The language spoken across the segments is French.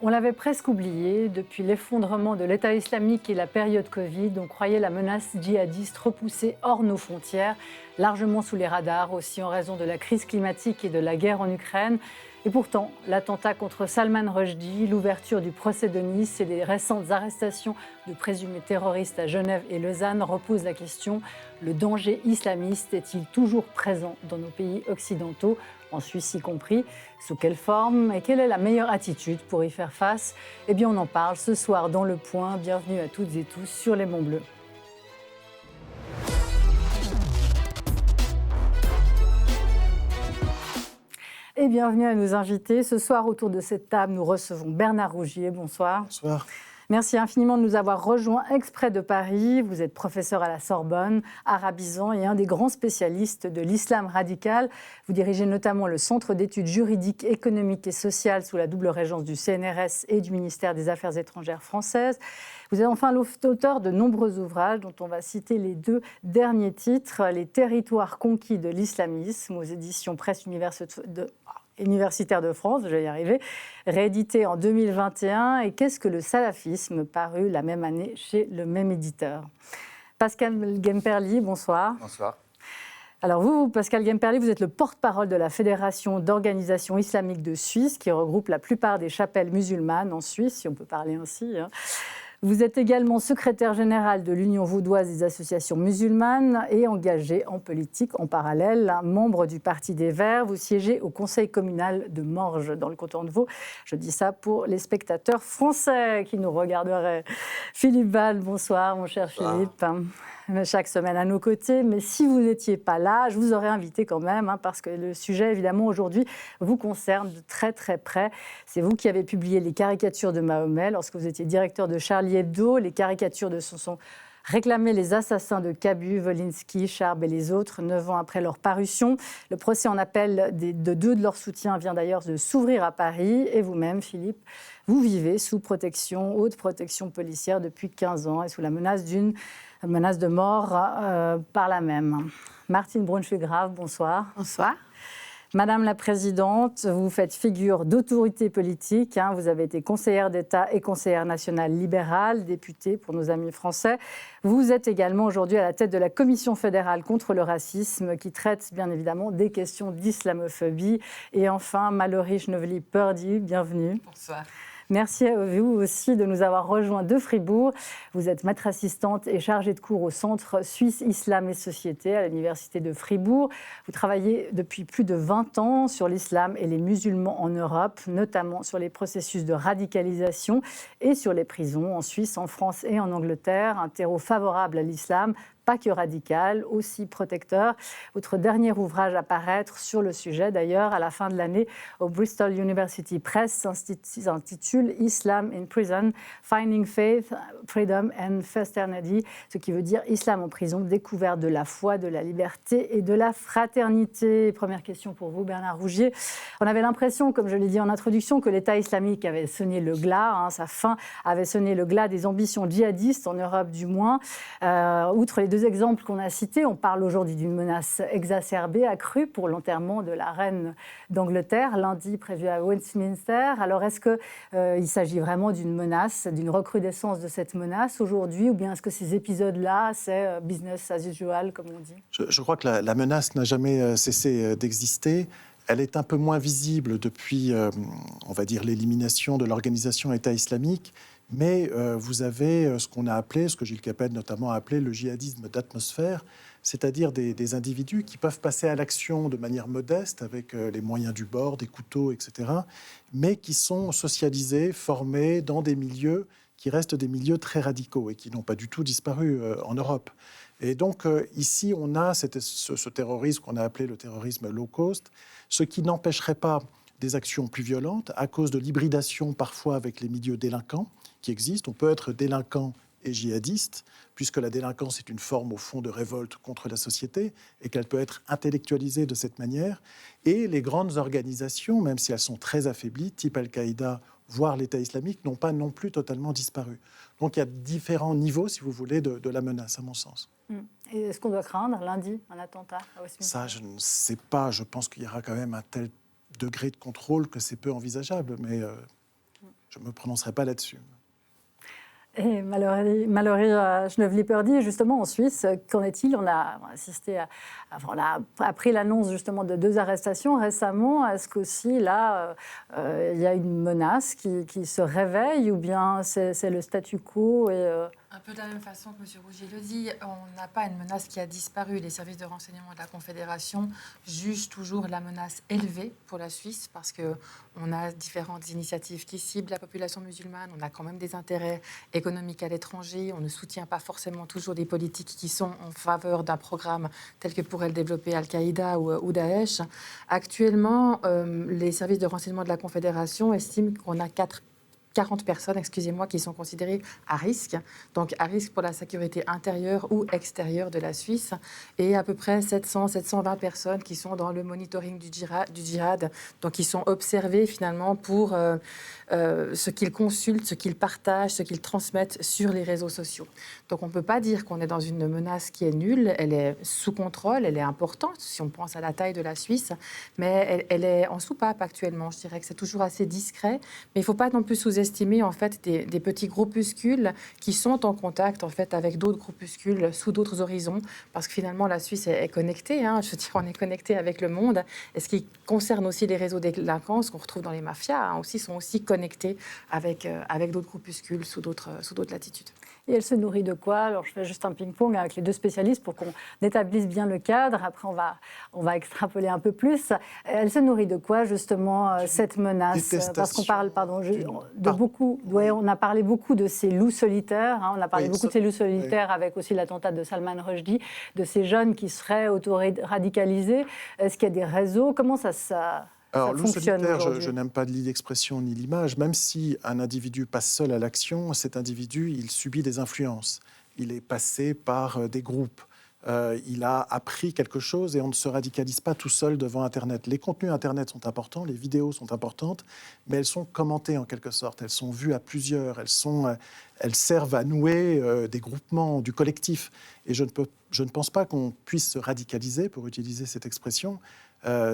On l'avait presque oublié, depuis l'effondrement de l'État islamique et la période Covid, on croyait la menace djihadiste repoussée hors nos frontières, largement sous les radars, aussi en raison de la crise climatique et de la guerre en Ukraine. Et pourtant, l'attentat contre Salman Rushdie, l'ouverture du procès de Nice et les récentes arrestations de présumés terroristes à Genève et Lausanne reposent la question: le danger islamiste est-il toujours présent dans nos pays occidentaux, en Suisse y compris? Sous quelle forme et quelle est la meilleure attitude pour y faire face? Eh bien, on en parle ce soir dans Le Point. Bienvenue à toutes et tous sur les Monts Bleus. Et bienvenue à nos invités. Ce soir, autour de cette table, nous recevons Bernard Rougier. Bonsoir. Bonsoir. Merci infiniment de nous avoir rejoints exprès de Paris. Vous êtes professeur à la Sorbonne, arabisant et un des grands spécialistes de l'islam radical. Vous dirigez notamment le Centre d'études juridiques, économiques et sociales sous la double régence du CNRS et du ministère des Affaires étrangères françaises. Vous êtes enfin l'auteur de nombreux ouvrages dont on va citer les deux derniers titres: Les territoires conquis de l'islamisme aux éditions Presse universitaire de France, je vais y arriver, réédité en 2021, et Qu'est-ce que le salafisme, paru la même année chez le même éditeur. Pascal Gemperli, bonsoir. Bonsoir. Alors vous, Pascal Gemperli, vous êtes le porte-parole de la Fédération d'organisations islamiques de Suisse, qui regroupe la plupart des chapelles musulmanes en Suisse, si on peut parler ainsi. Vous êtes également secrétaire général de l'Union vaudoise des associations musulmanes et engagé en politique en parallèle, membre du Parti des Verts. Vous siégez au conseil communal de Morges, dans le canton de Vaud. Je dis ça pour les spectateurs français qui nous regarderaient. Philippe Ball, bonsoir, mon cher Philippe. Chaque semaine à nos côtés. Mais si vous n'étiez pas là, je vous aurais invité quand même, parce que le sujet, évidemment, aujourd'hui, vous concerne de très très près. C'est vous qui avez publié les caricatures de Mahomet lorsque vous étiez directeur de Charlie Hebdo. Les caricatures de ce sont réclamer les assassins de Cabu, Wolinski, Charb et les autres, 9 ans après leur parution. Le procès en appel de deux de leurs soutiens vient d'ailleurs de s'ouvrir à Paris. Et vous-même, Philippe, vous vivez sous protection, haute protection policière depuis 15 ans et sous la menace de mort par la même. Martine Braunschweig-Grave, bonsoir. Bonsoir. Madame la Présidente, vous faites figure d'autorité politique. Vous avez été conseillère d'État et conseillère nationale libérale, députée pour nos amis français. Vous êtes également aujourd'hui à la tête de la Commission fédérale contre le racisme, qui traite bien évidemment des questions d'islamophobie. Et enfin, Mallory Schneuvely-Purdy, bienvenue. Bonsoir. Merci à vous aussi de nous avoir rejoints de Fribourg. Vous êtes maître assistante et chargée de cours au Centre Suisse Islam et Société à l'Université de Fribourg. Vous travaillez depuis plus de 20 ans sur l'islam et les musulmans en Europe, notamment sur les processus de radicalisation et sur les prisons en Suisse, en France et en Angleterre. Un terreau favorable à l'islam, pas que radical, aussi protecteur. Votre dernier ouvrage à paraître sur le sujet, d'ailleurs, à la fin de l'année, au Bristol University Press, s'intitule « Islam in Prison, Finding Faith, Freedom and Fraternity », ce qui veut dire « Islam en prison, découverte de la foi, de la liberté et de la fraternité ». Première question pour vous, Bernard Rougier. On avait l'impression, comme je l'ai dit en introduction, que l'État islamique avait sonné le glas, sa fin avait sonné le glas des ambitions djihadistes, en Europe du moins. Outre les deux exemples qu'on a cités, on parle aujourd'hui d'une menace exacerbée, accrue pour l'enterrement de la reine d'Angleterre, lundi prévu à Westminster. Alors est-ce qu'il s'agit vraiment d'une menace, d'une recrudescence de cette menace aujourd'hui, ou bien est-ce que ces épisodes-là, c'est business as usual, comme on dit? Je crois que la menace n'a jamais cessé d'exister. Elle est un peu moins visible depuis, on va dire, l'élimination de l'organisation État islamique. Mais vous avez ce qu'on a appelé, ce que Gilles Kepel notamment a appelé le djihadisme d'atmosphère, c'est-à-dire des individus qui peuvent passer à l'action de manière modeste avec les moyens du bord, des couteaux, etc., mais qui sont socialisés, formés dans des milieux qui restent des milieux très radicaux et qui n'ont pas du tout disparu en Europe. Et donc ici, on a ce terrorisme qu'on a appelé le terrorisme low cost, ce qui n'empêcherait pas des actions plus violentes à cause de l'hybridation parfois avec les milieux délinquants qui existent. On peut être délinquant et djihadiste, puisque la délinquance est une forme, au fond, de révolte contre la société et qu'elle peut être intellectualisée de cette manière. Et les grandes organisations, même si elles sont très affaiblies, type Al-Qaïda, voire l'État islamique, n'ont pas non plus totalement disparu. Donc il y a différents niveaux, si vous voulez, de la menace, à mon sens. Et est-ce qu'on doit craindre lundi un attentat à Westminster? Ça, je ne sais pas. Je pense qu'il y aura quand même un tel degré de contrôle que c'est peu envisageable, mais je ne me prononcerai pas là-dessus. Et Mallory Schnevliperdi, justement en Suisse, qu'en est-il? On a assisté on a appris l'annonce justement de 2 arrestations récemment. Est-ce qu'aussi là, il y a une menace qui se réveille, ou bien c'est le statu quo Un peu de la même façon que M. Rougier le dit, on n'a pas une menace qui a disparu. Les services de renseignement de la Confédération jugent toujours la menace élevée pour la Suisse parce qu'on a différentes initiatives qui ciblent la population musulmane. On a quand même des intérêts économiques à l'étranger. On ne soutient pas forcément toujours des politiques qui sont en faveur d'un programme tel que pourrait le développer Al-Qaïda ou Daesh. Actuellement, les services de renseignement de la Confédération estiment qu'on a 40 personnes, qui sont considérées à risque, donc à risque pour la sécurité intérieure ou extérieure de la Suisse, et à peu près 720 personnes qui sont dans le monitoring du djihad, donc qui sont observées finalement pour ce qu'ils consultent, ce qu'ils partagent, ce qu'ils transmettent sur les réseaux sociaux. Donc on ne peut pas dire qu'on est dans une menace qui est nulle, elle est sous contrôle, elle est importante si on pense à la taille de la Suisse, mais elle est en soupape actuellement. Je dirais que c'est toujours assez discret, mais il ne faut pas non plus sous-estimer en fait des petits groupuscules qui sont en contact en fait avec d'autres groupuscules sous d'autres horizons, parce que finalement la Suisse est connectée, je veux dire, on est connecté avec le monde, et ce qui concerne aussi les réseaux de délinquance qu'on retrouve dans les mafias sont aussi connectés avec d'autres groupuscules sous d'autres latitudes. Et elle se nourrit de quoi? Alors, je fais juste un ping-pong avec les 2 spécialistes pour qu'on établisse bien le cadre. Après, on va extrapoler un peu plus. Elle se nourrit de quoi, justement, cette menace? Parce qu'on parle, on a parlé beaucoup de ces loups solitaires. On a parlé beaucoup de ces loups solitaires avec aussi l'attentat de Salman Rushdie, de ces jeunes qui seraient auto-radicalisés. Est-ce qu'il y a des réseaux? Comment ça Alors, loup solitaire, aujourd'hui? je n'aime pas l'expression ni l'image. Même si un individu passe seul à l'action, cet individu, il subit des influences. Il est passé par des groupes. Il a appris quelque chose et on ne se radicalise pas tout seul devant Internet. Les contenus Internet sont importants, les vidéos sont importantes, mais elles sont commentées en quelque sorte. Elles sont vues à plusieurs. Elles servent à nouer des groupements, du collectif. Et je ne pense pas qu'on puisse se radicaliser, pour utiliser cette expression,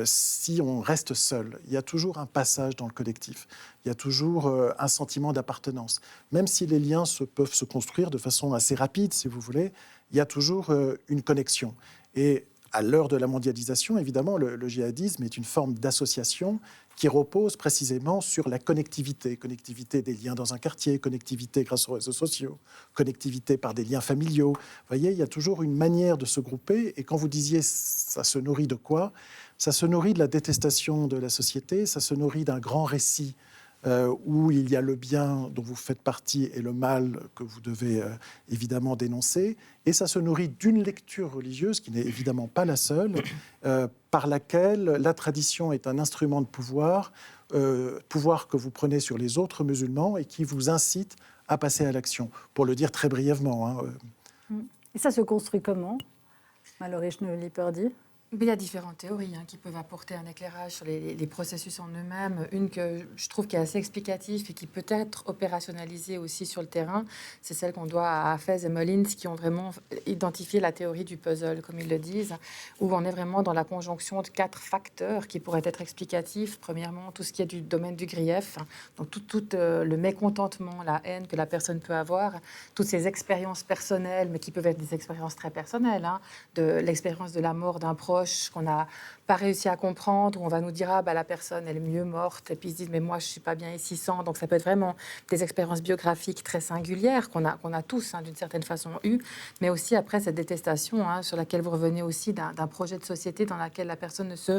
si on reste seul. Il y a toujours un passage dans le collectif. Il y a toujours un sentiment d'appartenance. Même si les liens peuvent se construire de façon assez rapide, si vous voulez, il y a toujours une connexion. Et à l'heure de la mondialisation, évidemment, le djihadisme est une forme d'association qui repose précisément sur la connectivité. Connectivité des liens dans un quartier, connectivité grâce aux réseaux sociaux, connectivité par des liens familiaux. Vous voyez, il y a toujours une manière de se grouper. Et quand vous disiez ça se nourrit de quoi? Ça se nourrit de la détestation de la société, ça se nourrit d'un grand récit où il y a le bien dont vous faites partie et le mal que vous devez évidemment dénoncer. Et ça se nourrit d'une lecture religieuse, qui n'est évidemment pas la seule, par laquelle la tradition est un instrument de pouvoir, pouvoir que vous prenez sur les autres musulmans et qui vous incite à passer à l'action, pour le dire très brièvement. Et ça se construit comment, Mallory Schnevliperdi? Il y a différentes théories qui peuvent apporter un éclairage sur les processus en eux-mêmes. Une que je trouve qui est assez explicative et qui peut être opérationnalisée aussi sur le terrain, c'est celle qu'on doit à Hafez et Mullins, qui ont vraiment identifié la théorie du puzzle, comme ils le disent, où on est vraiment dans la conjonction de 4 facteurs qui pourraient être explicatifs. Premièrement, tout ce qui est du domaine du grief, donc tout le mécontentement, la haine que la personne peut avoir, toutes ces expériences personnelles, mais qui peuvent être des expériences très personnelles, de l'expérience de la mort d'un proche qu'on n'a pas réussi à comprendre, où on va nous dire la personne elle est mieux morte, et puis ils se disent mais moi je suis pas bien ici sans. Donc ça peut être vraiment des expériences biographiques très singulières qu'on a tous d'une certaine façon eu, mais aussi après cette détestation sur laquelle vous revenez aussi d'un projet de société dans laquelle la personne ne se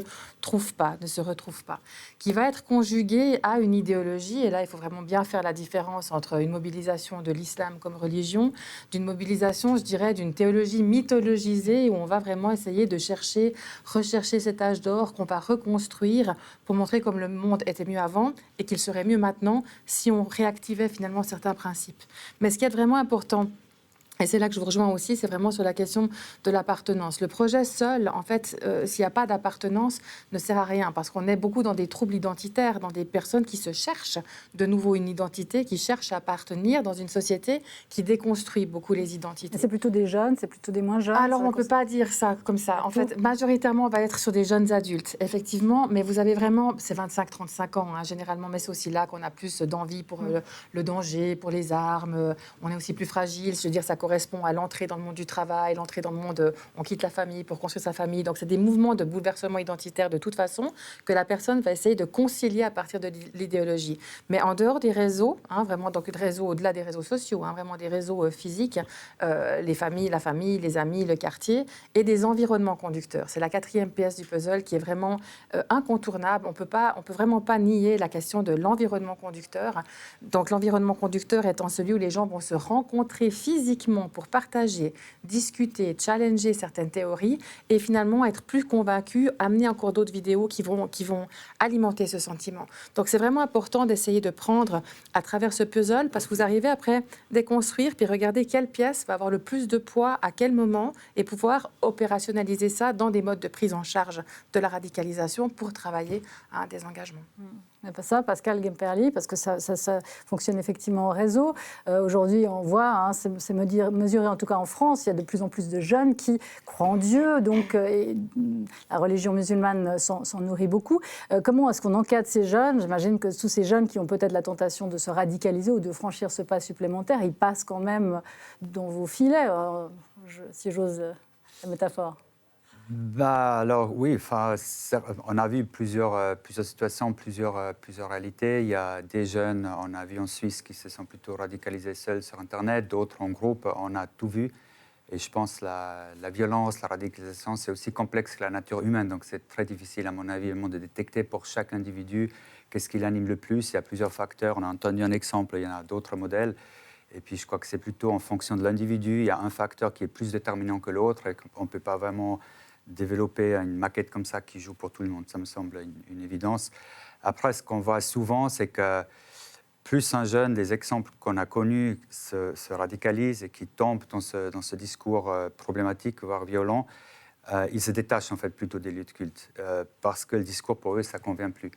retrouve pas, qui va être conjuguée à une idéologie. Et là il faut vraiment bien faire la différence entre une mobilisation de l'islam comme religion, d'une mobilisation, je dirais, d'une théologie mythologisée, où on va vraiment essayer de rechercher cet âge d'or qu'on va reconstruire pour montrer comme le monde était mieux avant et qu'il serait mieux maintenant si on réactivait finalement certains principes. Mais ce qui est vraiment important Et c'est là que je vous rejoins aussi, c'est vraiment sur la question de l'appartenance. Le projet seul, en fait, s'il n'y a pas d'appartenance, ne sert à rien parce qu'on est beaucoup dans des troubles identitaires, dans des personnes qui se cherchent de nouveau une identité, qui cherchent à appartenir dans une société qui déconstruit beaucoup les identités. Et c'est plutôt des jeunes, c'est plutôt des moins jeunes? Alors, on ne peut pas dire ça comme ça. En fait, majoritairement, on va être sur des jeunes adultes, effectivement, mais vous avez vraiment, c'est 25-35 ans, hein, généralement, mais c'est aussi là qu'on a plus d'envie pour le danger, pour les armes. On est aussi plus fragile, je veux dire, ça correspond à l'entrée dans le monde du travail, l'entrée dans le monde, on quitte la famille pour construire sa famille. Donc, c'est des mouvements de bouleversement identitaire de toute façon que la personne va essayer de concilier à partir de l'idéologie. Mais en dehors des réseaux, hein, vraiment, donc le réseau au-delà des réseaux sociaux, hein, vraiment des réseaux physiques, les familles, la famille, les amis, le quartier, et des environnements conducteurs. C'est la 4e pièce du puzzle qui est vraiment incontournable. On peut vraiment pas nier la question de l'environnement conducteur. Donc, l'environnement conducteur étant celui où les gens vont se rencontrer physiquement pour partager, discuter, challenger certaines théories et finalement être plus convaincus, amener encore d'autres vidéos qui vont alimenter ce sentiment. Donc c'est vraiment important d'essayer de prendre à travers ce puzzle parce que vous arrivez après déconstruire puis regarder quelle pièce va avoir le plus de poids à quel moment et pouvoir opérationnaliser ça dans des modes de prise en charge de la radicalisation pour travailler à un désengagement. Mais pas ça, Pascal Gemperli, parce que ça fonctionne effectivement au réseau. Aujourd'hui, on voit, hein, c'est mesuré en tout cas en France, il y a de plus en plus de jeunes qui croient en Dieu, donc la religion musulmane s'en nourrit beaucoup. Comment est-ce qu'on encadre ces jeunes? J'imagine que tous ces jeunes qui ont peut-être la tentation de se radicaliser ou de franchir ce pas supplémentaire, ils passent quand même dans vos filets, si j'ose la métaphore. Alors oui, on a vu plusieurs situations, plusieurs réalités. Il y a des jeunes, on a vu en Suisse, qui se sont plutôt radicalisés seuls sur Internet, d'autres en groupe, on a tout vu. Et je pense que la violence, la radicalisation, c'est aussi complexe que la nature humaine. Donc c'est très difficile, à mon avis, de détecter pour chaque individu qu'est-ce qui l'anime le plus. Il y a plusieurs facteurs. On a entendu un exemple, il y en a d'autres modèles. Et puis je crois que c'est plutôt en fonction de l'individu. Il y a un facteur qui est plus déterminant que l'autre et qu'on ne peut pas vraiment développer une maquette comme ça qui joue pour tout le monde. Ça me semble une évidence. Après, ce qu'on voit souvent, c'est que plus un jeune, les exemples qu'on a connus se radicalisent et qui tombent dans ce discours problématique, voire violent, ils se détachent en fait plutôt des lieux de culte parce que le discours pour eux, ça ne convient plus.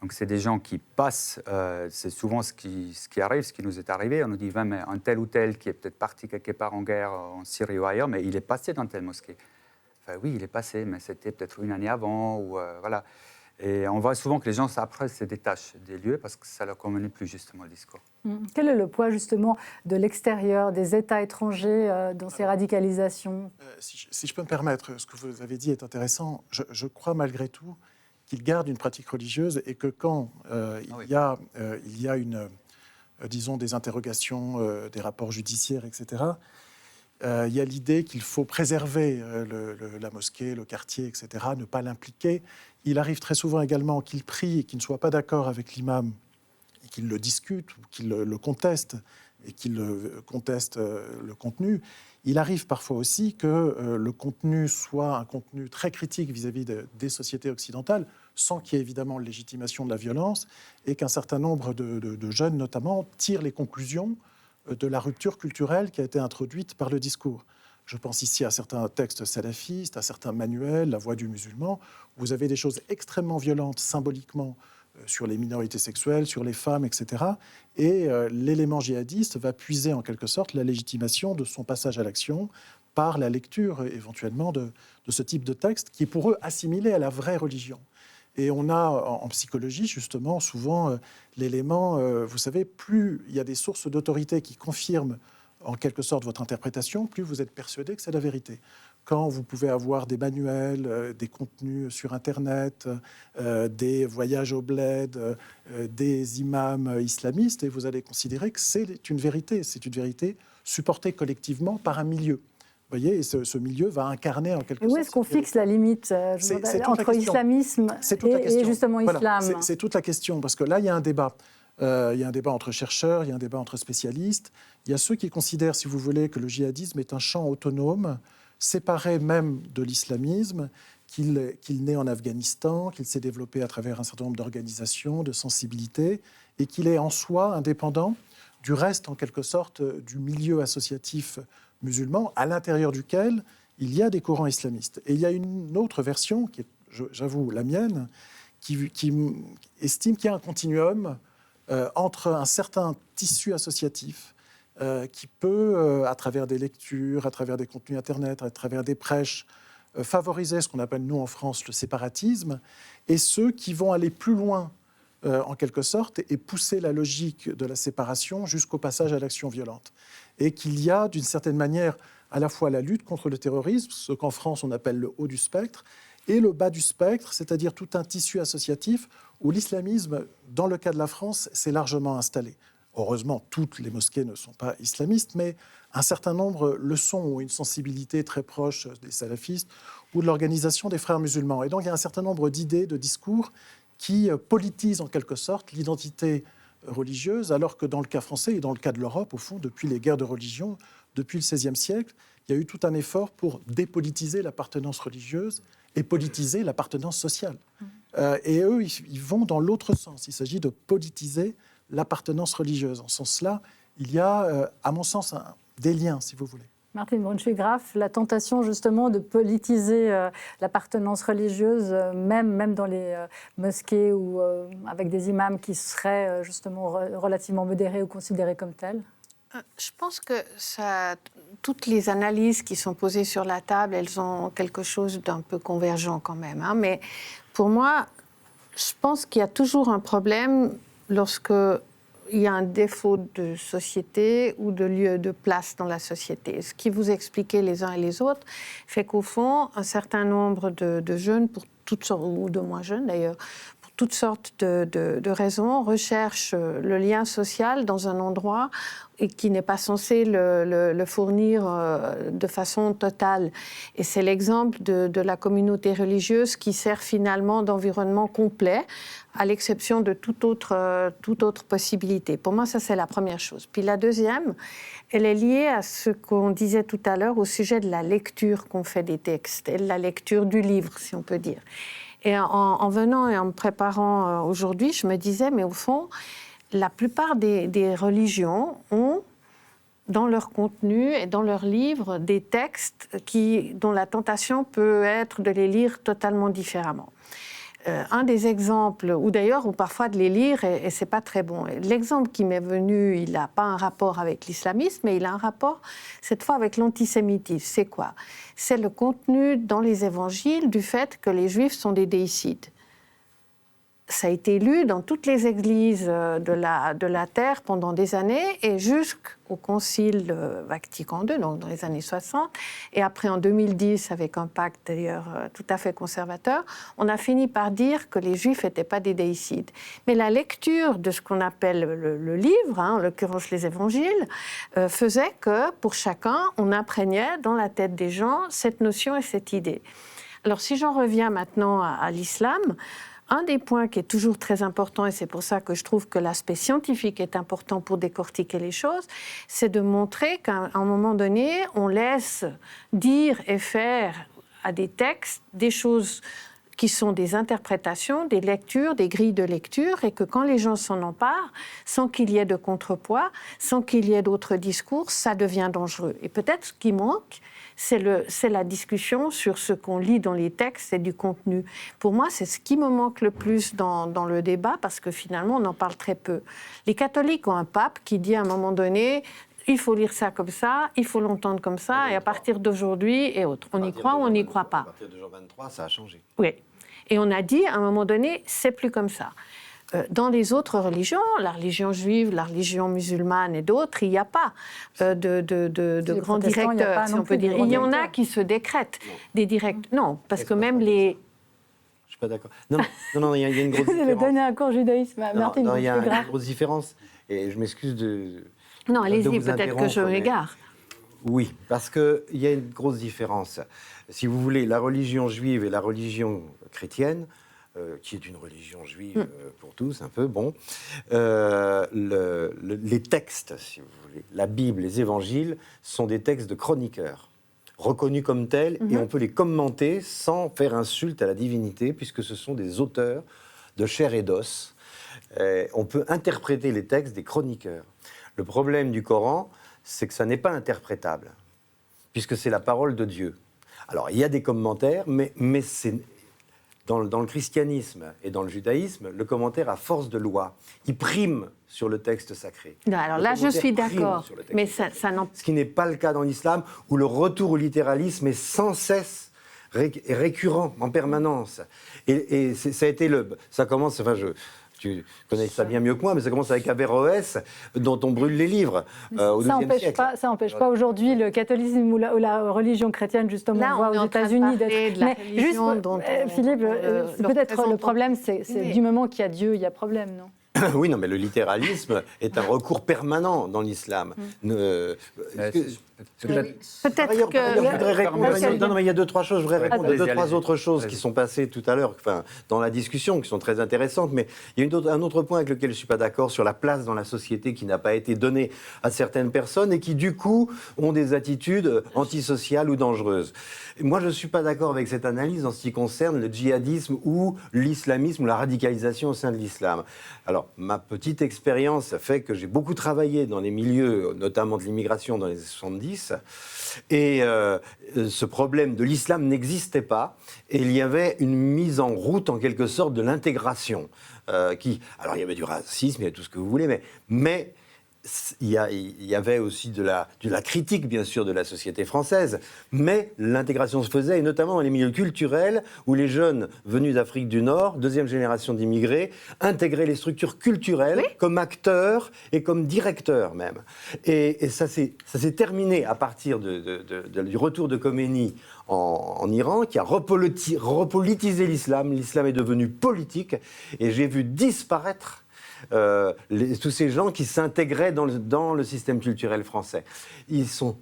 Donc c'est des gens qui passent, c'est souvent ce qui arrive, ce qui nous est arrivé. On nous dit, mais un tel ou tel qui est peut-être parti quelque part en guerre en Syrie ou ailleurs, mais il est passé dans telle mosquée. Oui, il est passé, mais c'était peut-être une année avant. Voilà. Et on voit souvent que les gens, après, se détachent des lieux parce que ça ne leur convenait plus, justement, le discours. Quel est le poids, justement, de l'extérieur, des États étrangers dans ces radicalisations? Si je peux me permettre, ce que vous avez dit est intéressant. Je crois, malgré tout, qu'ils gardent une pratique religieuse et que quand il y a disons, des interrogations, des rapports judiciaires, etc., il y a l'idée qu'il faut préserver la mosquée, le quartier, etc., ne pas l'impliquer. Il arrive très souvent également qu'il prie et qu'il ne soit pas d'accord avec l'imam et qu'il le discute ou qu'il le conteste et qu'il conteste le contenu. Il arrive parfois aussi que le contenu soit un contenu très critique vis-à-vis des sociétés occidentales, sans qu'il y ait évidemment légitimation de la violence, et qu'un certain nombre de jeunes, notamment, tirent les conclusions de la rupture culturelle qui a été introduite par le discours. Je pense ici à certains textes salafistes, à certains manuels, La Voix du musulman, où vous avez des choses extrêmement violentes symboliquement sur les minorités sexuelles, sur les femmes, etc. Et l'élément djihadiste va puiser en quelque sorte la légitimation de son passage à l'action par la lecture éventuellement de ce type de texte qui est pour eux assimilé à la vraie religion. Et on a en psychologie, justement, souvent l'élément, vous savez, plus il y a des sources d'autorité qui confirment en quelque sorte votre interprétation, plus vous êtes persuadé que c'est la vérité. Quand vous pouvez avoir des manuels, des contenus sur Internet, des voyages au bled, des imams islamistes, et vous allez considérer que c'est une vérité supportée collectivement par un milieu. Vous voyez, et ce milieu va incarner en quelque sorte... Où est-ce qu'on fixe la limite entre islamisme et justement islam? Voilà, c'est toute la question, parce que là, il y a un débat. Il y a un débat entre chercheurs, il y a un débat entre spécialistes. Il y a ceux qui considèrent, si vous voulez, que le djihadisme est un champ autonome, séparé même de l'islamisme, qu'il naît en Afghanistan, qu'il s'est développé à travers un certain nombre d'organisations, de sensibilités, et qu'il est en soi indépendant du reste, en quelque sorte, du milieu associatif musulman à l'intérieur duquel il y a des courants islamistes. Et il y a une autre version, qui est, j'avoue, la mienne, qui estime qu'il y a un continuum entre un certain tissu associatif qui peut, à travers des lectures, à travers des contenus Internet, à travers des prêches, favoriser ce qu'on appelle, nous, en France, le séparatisme, et ceux qui vont aller plus loin, en quelque sorte, et pousser la logique de la séparation jusqu'au passage à l'action violente. Et qu'il y a, d'une certaine manière, à la fois la lutte contre le terrorisme, ce qu'en France on appelle le haut du spectre, et le bas du spectre, c'est-à-dire tout un tissu associatif où l'islamisme, dans le cas de la France, s'est largement installé. Heureusement, toutes les mosquées ne sont pas islamistes, mais un certain nombre le sont, ont une sensibilité très proche des salafistes ou de l'organisation des frères musulmans. Et donc, il y a un certain nombre d'idées, de discours qui politisent en quelque sorte l'identité religieuse, alors que dans le cas français et dans le cas de l'Europe, au fond, depuis les guerres de religion, depuis le XVIe siècle, il y a eu tout un effort pour dépolitiser l'appartenance religieuse et politiser l'appartenance sociale. Et eux, ils vont dans l'autre sens. Il s'agit de politiser l'appartenance religieuse. En ce sens-là, il y a, à mon sens, des liens, si vous voulez. Martine Brunschwig-Graf, la tentation justement de politiser l'appartenance religieuse, même dans les mosquées ou avec des imams qui seraient justement relativement modérés ou considérés comme tels. Je pense que toutes les analyses qui sont posées sur la table, elles ont quelque chose d'un peu convergent quand même. Hein. Mais pour moi, je pense qu'il y a toujours un problème lorsque il y a un défaut de société ou de lieu de place dans la société. Ce qui vous expliquez les uns et les autres fait qu'au fond, un certain nombre de jeunes, pour toutes sortes, ou de moins jeunes d'ailleurs, pour toutes sortes de raisons, recherchent le lien social dans un endroit et qui n'est pas censé le fournir de façon totale. Et c'est l'exemple de la communauté religieuse qui sert finalement d'environnement complet, à l'exception de toute autre possibilité. Pour moi, ça, c'est la première chose. Puis la deuxième, elle est liée à ce qu'on disait tout à l'heure au sujet de la lecture qu'on fait des textes, et de la lecture du livre, si on peut dire. Et en venant et en me préparant aujourd'hui, je me disais, mais au fond, la plupart des religions ont, dans leur contenu et dans leurs livres, des textes dont la tentation peut être de les lire totalement différemment. Un des exemples, ou d'ailleurs, ou parfois de les lire, et c'est pas très bon. L'exemple qui m'est venu, il n'a pas un rapport avec l'islamisme, mais il a un rapport, cette fois, avec l'antisémitisme. C'est quoi ? C'est le contenu dans les évangiles du fait que les Juifs sont des déicides. Ça a été lu dans toutes les églises de la Terre pendant des années et jusqu'au Concile Vatican II, donc dans les années 60. Et après, en 2010, avec un pacte d'ailleurs tout à fait conservateur, on a fini par dire que les Juifs n'étaient pas des déicides. Mais la lecture de ce qu'on appelle le livre, en l'occurrence les évangiles, faisait que pour chacun, on imprégnait dans la tête des gens cette notion et cette idée. Alors si j'en reviens maintenant à l'islam, un des points qui est toujours très important, et c'est pour ça que je trouve que l'aspect scientifique est important pour décortiquer les choses, c'est de montrer qu'à un moment donné, on laisse dire et faire à des textes des choses qui sont des interprétations, des lectures, des grilles de lecture, et que quand les gens s'en emparent, sans qu'il y ait de contrepoids, sans qu'il y ait d'autres discours, ça devient dangereux. Et peut-être ce qui manque, c'est la discussion sur ce qu'on lit dans les textes et du contenu. Pour moi, c'est ce qui me manque le plus dans le débat, parce que finalement, on en parle très peu. Les catholiques ont un pape qui dit à un moment donné, il faut lire ça comme ça, il faut l'entendre comme ça, et à partir d'aujourd'hui et autres. On y croit ou on n'y croit pas. À partir de Jean 23, ça a changé. Oui. Et on a dit, à un moment donné, c'est plus comme ça. Dans les autres religions, la religion juive, la religion musulmane et d'autres, il n'y a pas de grands directeurs, si on peut dire. Il y en a qui se décrètent des directeurs. Non, parce que même les... Je ne suis pas d'accord. Non, il y a une grosse différence. Vous avez donné un cours judaïsme à Martine. Non, il y a une grosse différence. Et je m'excuse de... Non, allez-y, peut-être que je m'égare. Oui, parce qu'il y a une grosse différence. Si vous voulez, la religion juive et la religion chrétienne, qui est une religion juive pour tous, un peu, bon, les textes, si vous voulez, la Bible, les évangiles, sont des textes de chroniqueurs, reconnus comme tels, et on peut les commenter sans faire insulte à la divinité, puisque ce sont des auteurs de chair et d'os. On peut interpréter les textes des chroniqueurs. Le problème du Coran, c'est que ça n'est pas interprétable. puisque c'est la parole de Dieu. Alors, il y a des commentaires, mais c'est... Dans le christianisme et dans le judaïsme, le commentaire a force de loi. Il prime sur le texte sacré. Non, alors là, je suis d'accord, mais ça n'en... Ce qui n'est pas le cas dans l'islam, où le retour au littéralisme est sans cesse récurrent, en permanence. Et ça a été ça commence... Enfin, tu connais ça bien mieux que moi, mais ça commence avec Averroès, dont on brûle les livres au XIIe siècle. Ça n'empêche pas aujourd'hui le catholicisme ou la religion chrétienne, justement, là, on voit aux États-Unis d'être... Mais juste, Philippe, peut-être le problème, c'est du moment qu'il y a Dieu, il y a problème, non ? Oui, non, mais le littéralisme est un recours permanent dans l'islam. Peut-être que... Je voudrais répondre... Non, mais il y a 2-3 choses. Je voudrais répondre à 2-3 autres choses qui sont passées tout à l'heure, enfin, dans la discussion, qui sont très intéressantes. Mais il y a un autre point avec lequel je ne suis pas d'accord sur la place dans la société qui n'a pas été donnée à certaines personnes et qui, du coup, ont des attitudes antisociales ou dangereuses. Et moi, je ne suis pas d'accord avec cette analyse en ce qui concerne le djihadisme ou l'islamisme ou la radicalisation au sein de l'islam. Alors, ma petite expérience fait que j'ai beaucoup travaillé dans les milieux, notamment de l'immigration dans les années 70, et ce problème de l'islam n'existait pas, et il y avait une mise en route, en quelque sorte, de l'intégration. Alors, il y avait du racisme, il y avait tout ce que vous voulez, mais il y avait aussi de la critique, bien sûr, de la société française, mais l'intégration se faisait, et notamment dans les milieux culturels, où les jeunes venus d'Afrique du Nord, deuxième génération d'immigrés, intégraient les structures culturelles comme acteurs et comme directeurs même. Et ça s'est terminé à partir du retour de Khomeini en Iran, qui a repolitisé l'islam. L'islam est devenu politique, et j'ai vu disparaître tous ces gens qui s'intégraient dans le système culturel français. Ils sont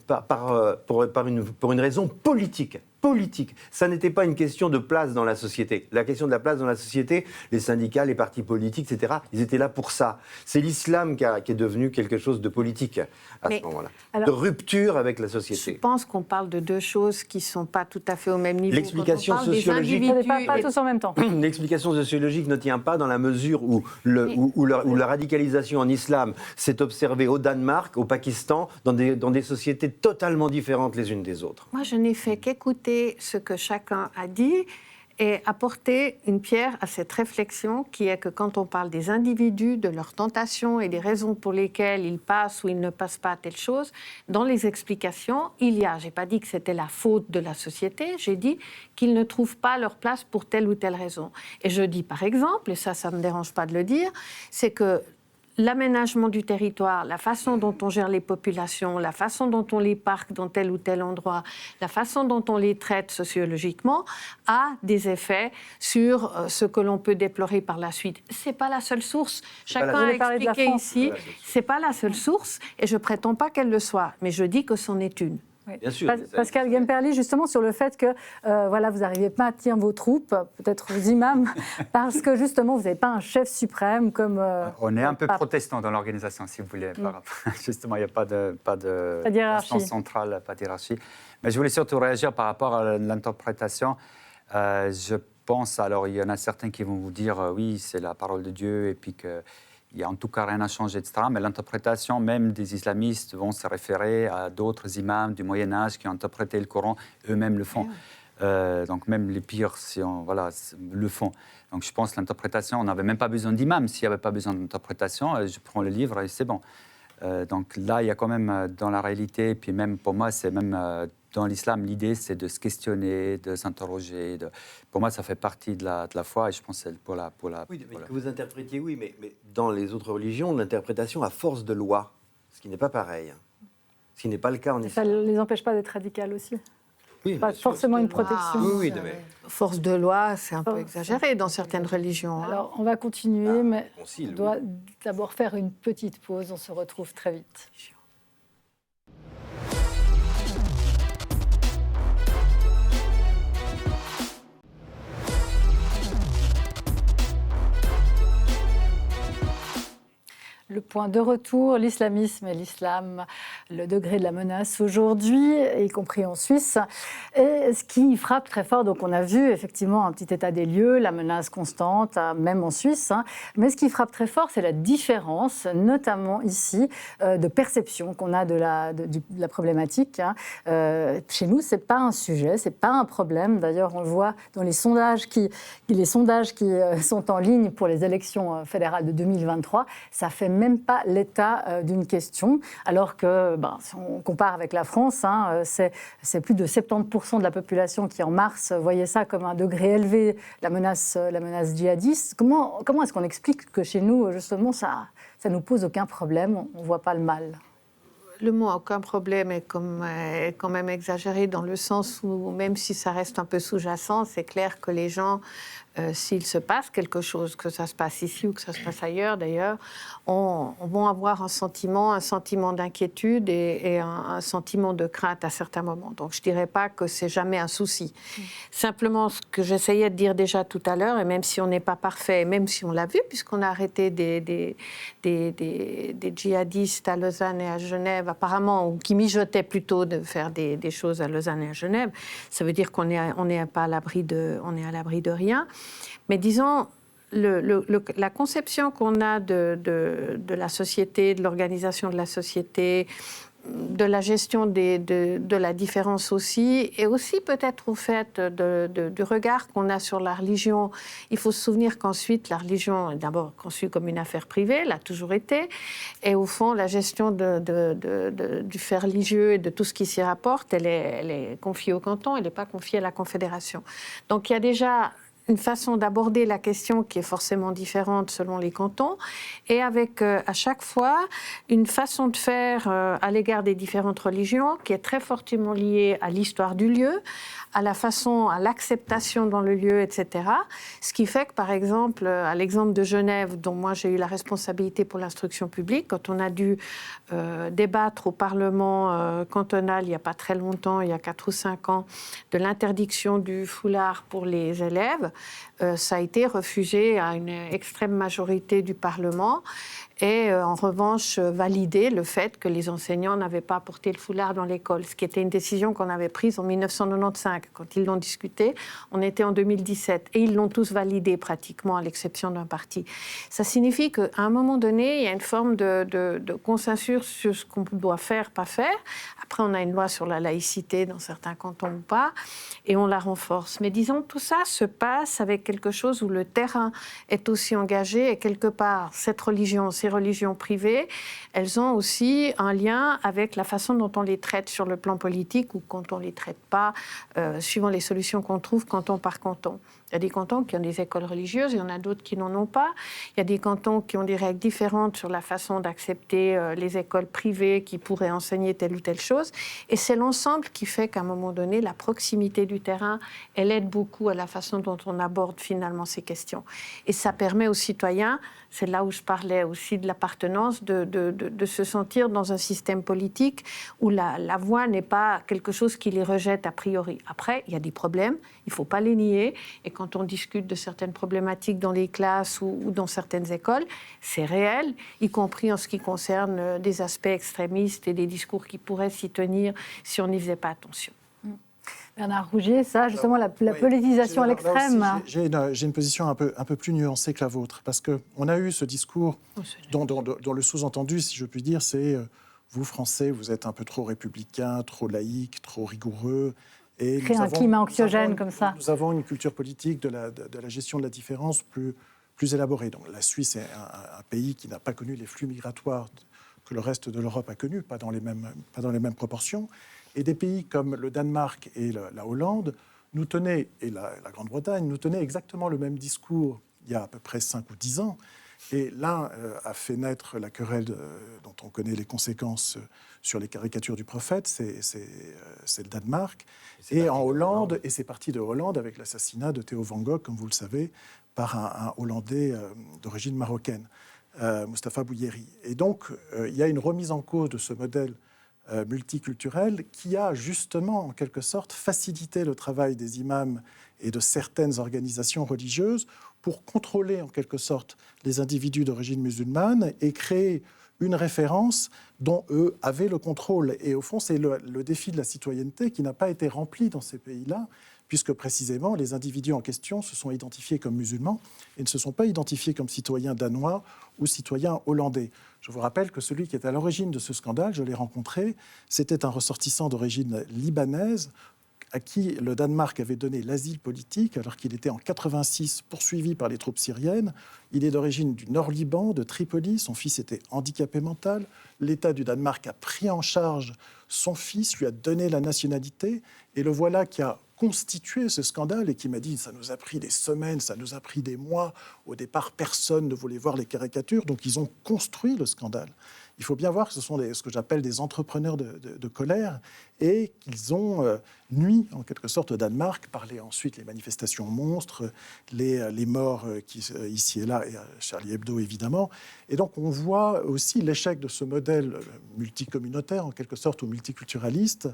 pour une raison politique. Ça n'était pas une question de place dans la société. La question de la place dans la société, les syndicats, les partis politiques, etc., ils étaient là pour ça. C'est l'islam qui est devenu quelque chose de politique à ce moment-là, de rupture avec la société. Je pense qu'on parle de deux choses qui ne sont pas tout à fait au même niveau. L'explication sociologique... Pas tous en même temps. L'explication sociologique ne tient pas dans la mesure où la radicalisation en islam s'est observée au Danemark, au Pakistan, dans des sociétés totalement différentes les unes des autres. Moi, je n'ai fait qu'écouter ce que chacun a dit et apporter une pierre à cette réflexion qui est que quand on parle des individus, de leurs tentations et des raisons pour lesquelles ils passent ou ils ne passent pas à telle chose, dans les explications, je n'ai pas dit que c'était la faute de la société, j'ai dit qu'ils ne trouvent pas leur place pour telle ou telle raison. Et je dis par exemple, et ça ne me dérange pas de le dire, c'est que l'aménagement du territoire, la façon dont on gère les populations, la façon dont on les parque dans tel ou tel endroit, la façon dont on les traite sociologiquement, a des effets sur ce que l'on peut déplorer par la suite. C'est pas la seule source. Chacun a expliqué ici, c'est pas la seule source, et je prétends pas qu'elle le soit, mais je dis que c'en est une. Oui. Bien sûr. Pascal Gemperli, justement, sur le fait que vous n'arrivez pas à tenir vos troupes, peut-être aux imams, parce que justement, vous n'avez pas un chef suprême comme... On est un peu protestant dans l'organisation, si vous voulez. Justement, il n'y a pas de instance centrale, pas d'hierarchie. Mais je voulais surtout réagir par rapport à l'interprétation. Je pense, alors, il y en a certains qui vont vous dire, oui, c'est la parole de Dieu, et puis que... Il n'y a en tout cas rien à changer, etc. Mais l'interprétation même des islamistes vont se référer à d'autres imams du Moyen-Âge qui ont interprété le Coran, eux-mêmes le font. Donc même les pires le font. Donc je pense que l'interprétation, on n'avait même pas besoin d'imam. S'il n'y avait pas besoin d'interprétation, je prends le livre et c'est bon. Donc là, il y a quand même dans la réalité, et puis même pour moi, c'est même dans l'islam, l'idée c'est de se questionner, de s'interroger. Pour moi, ça fait partie de la foi et je pense que c'est pour la... Oui, mais que vous interprétiez, oui, mais dans les autres religions, l'interprétation à force de loi, ce qui n'est pas pareil. Ce qui n'est pas le cas en islam. Ça ne les empêche pas d'être radicales aussi. Oui, pas forcément une protection. Force de loi, c'est un peu exagéré dans certaines religions. Alors, on va continuer, mais on doit d'abord faire une petite pause. On se retrouve très vite. Le point de retour, l'islamisme et l'islam. le degré de la menace aujourd'hui, y compris en Suisse. Et ce qui frappe très fort, donc on a vu effectivement un petit état des lieux, la menace constante, même en Suisse. Mais ce qui frappe très fort, c'est la différence, notamment ici, de perception qu'on a de la problématique. Chez nous, c'est pas un sujet, c'est pas un problème. D'ailleurs, on le voit dans les sondages qui sont en ligne pour les élections fédérales de 2023. Ça fait même pas l'état d'une question, alors que, si on compare avec la France, c'est plus de 70% de la population qui, en mars, voyait ça comme un degré élevé, la menace djihadiste. Comment est-ce qu'on explique que chez nous, justement, ça nous pose aucun problème, on voit pas le mal? Le mot « aucun problème » est quand même exagéré dans le sens où, même si ça reste un peu sous-jacent, c'est clair que les gens, s'il se passe quelque chose, que ça se passe ici ou que ça se passe ailleurs d'ailleurs, vont avoir un sentiment d'inquiétude et un sentiment de crainte à certains moments. Donc je ne dirais pas que c'est jamais un souci. Simplement, ce que j'essayais de dire déjà tout à l'heure, et même si on n'est pas parfait, et même si on l'a vu, puisqu'on a arrêté des djihadistes à Lausanne et à Genève, apparemment, ou qui mijotaient plutôt de faire des choses à Lausanne et à Genève, ça veut dire qu'on n'est pas à l'abri de rien. Mais disons, la conception qu'on a de la société, de l'organisation de la société, de la gestion de la différence aussi, et aussi peut-être au fait du regard qu'on a sur la religion. Il faut se souvenir qu'ensuite, la religion est d'abord conçue comme une affaire privée, l'a toujours été, et au fond, la gestion du fait religieux et de tout ce qui s'y rapporte, elle est confiée au canton, elle n'est pas confiée à la Confédération. Donc il y a déjà une façon d'aborder la question qui est forcément différente selon les cantons, et avec à chaque fois une façon de faire à l'égard des différentes religions qui est très fortement liée à l'histoire du lieu, à l'acceptation dans le lieu, etc. Ce qui fait que, par exemple, à l'exemple de Genève, dont moi j'ai eu la responsabilité pour l'instruction publique, quand on a dû débattre au Parlement cantonal il n'y a pas très longtemps, il y a 4 ou 5 ans, de l'interdiction du foulard pour les élèves, ça a été refusé à une extrême majorité du Parlement et en revanche validé le fait que les enseignants n'avaient pas porté le foulard dans l'école, ce qui était une décision qu'on avait prise en 1995. Quand ils l'ont discuté, on était en 2017 et ils l'ont tous validé pratiquement, à l'exception d'un parti. Ça signifie qu'à un moment donné, il y a une forme de consensus sur ce qu'on doit faire, pas faire. Après, on a une loi sur la laïcité dans certains cantons ou pas, et on la renforce. Mais disons, tout ça se passe avec quelque chose où le terrain est aussi engagé, et quelque part, ces religions privées, elles ont aussi un lien avec la façon dont on les traite sur le plan politique ou quand on ne les traite pas, suivant les solutions qu'on trouve canton par canton. Il y a des cantons qui ont des écoles religieuses, il y en a d'autres qui n'en ont pas. Il y a des cantons qui ont des règles différentes sur la façon d'accepter les écoles privées qui pourraient enseigner telle ou telle chose. Et c'est l'ensemble qui fait qu'à un moment donné, la proximité du terrain, elle aide beaucoup à la façon dont on aborde finalement ces questions. Et ça permet aux citoyens, c'est là où je parlais aussi de l'appartenance, de se sentir dans un système politique où la voix n'est pas quelque chose qui les rejette a priori. Après, il y a des problèmes, il ne faut pas les nier. Et quand on discute de certaines problématiques dans les classes ou dans certaines écoles, c'est réel, y compris en ce qui concerne des aspects extrémistes et des discours qui pourraient s'y tenir si on n'y faisait pas attention. Bernard Rougier, ça, justement, la politisation à l'extrême. J'ai une position un peu plus nuancée que la vôtre, parce qu'on a eu ce discours dont le sous-entendu, si je puis dire, c'est vous, Français, vous êtes un peu trop républicains, trop laïques, trop rigoureux. Et créer un climat anxiogène comme ça. Nous avons une culture politique de la gestion de la différence plus élaborée. Donc, la Suisse est un pays qui n'a pas connu les flux migratoires que le reste de l'Europe a connus, pas dans les mêmes proportions. Et des pays comme le Danemark et la Hollande nous tenaient, et la Grande-Bretagne, nous tenaient exactement le même discours il y a à peu près 5 ou 10 ans. Et l'un a fait naître la querelle dont on connaît les conséquences sur les caricatures du prophète, c'est le Danemark. Et en Hollande, et c'est parti de Hollande avec l'assassinat de Theo van Gogh, comme vous le savez, par un Hollandais d'origine marocaine, Mustapha Bouyeri. Et donc, il y a une remise en cause de ce modèle multiculturel qui a justement, en quelque sorte, facilité le travail des imams et de certaines organisations religieuses pour contrôler, en quelque sorte, les individus d'origine musulmane et créer une référence dont eux avaient le contrôle. Et au fond, c'est le défi de la citoyenneté qui n'a pas été rempli dans ces pays-là, puisque précisément les individus en question se sont identifiés comme musulmans et ne se sont pas identifiés comme citoyens danois ou citoyens hollandais. Je vous rappelle que celui qui est à l'origine de ce scandale, je l'ai rencontré, c'était un ressortissant d'origine libanaise à qui le Danemark avait donné l'asile politique alors qu'il était en 86 poursuivi par les troupes syriennes. Il est d'origine du Nord-Liban, de Tripoli. Son fils était handicapé mental. L'État du Danemark a pris en charge son fils, lui a donné la nationalité. Et le voilà qui a constitué ce scandale et qui m'a dit « ça nous a pris des semaines, ça nous a pris des mois. Au départ, personne ne voulait voir les caricatures. » Donc, ils ont construit le scandale. Il faut bien voir que ce sont ce que j'appelle des entrepreneurs de colère et qu'ils ont nui, en quelque sorte, au Danemark, par ensuite les manifestations monstres, les morts ici et là, et à Charlie Hebdo, évidemment. Et donc, on voit aussi l'échec de ce modèle multicommunautaire, en quelque sorte, ou multiculturaliste,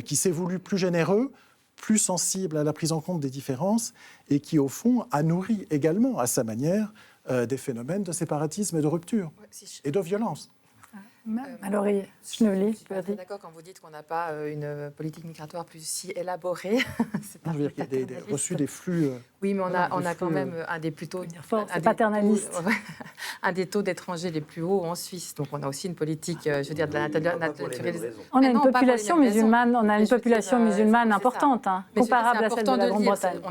qui s'est voulu plus généreux, plus sensible à la prise en compte des différences et qui, au fond, a nourri également, à sa manière, des phénomènes de séparatisme et de rupture et de violence. Alors, je suis pas très d'accord quand vous dites qu'on n'a pas une politique migratoire plus si élaborée. Je veux dire qu'il y a reçu des flux. Oui, mais on a quand même un des plus tôt, paternaliste. Un des taux d'étrangers les plus hauts en Suisse. Donc on a aussi une politique, je veux dire, de la naturalisation. On a une population musulmane, importante, comparable à celle de la Grande-Bretagne.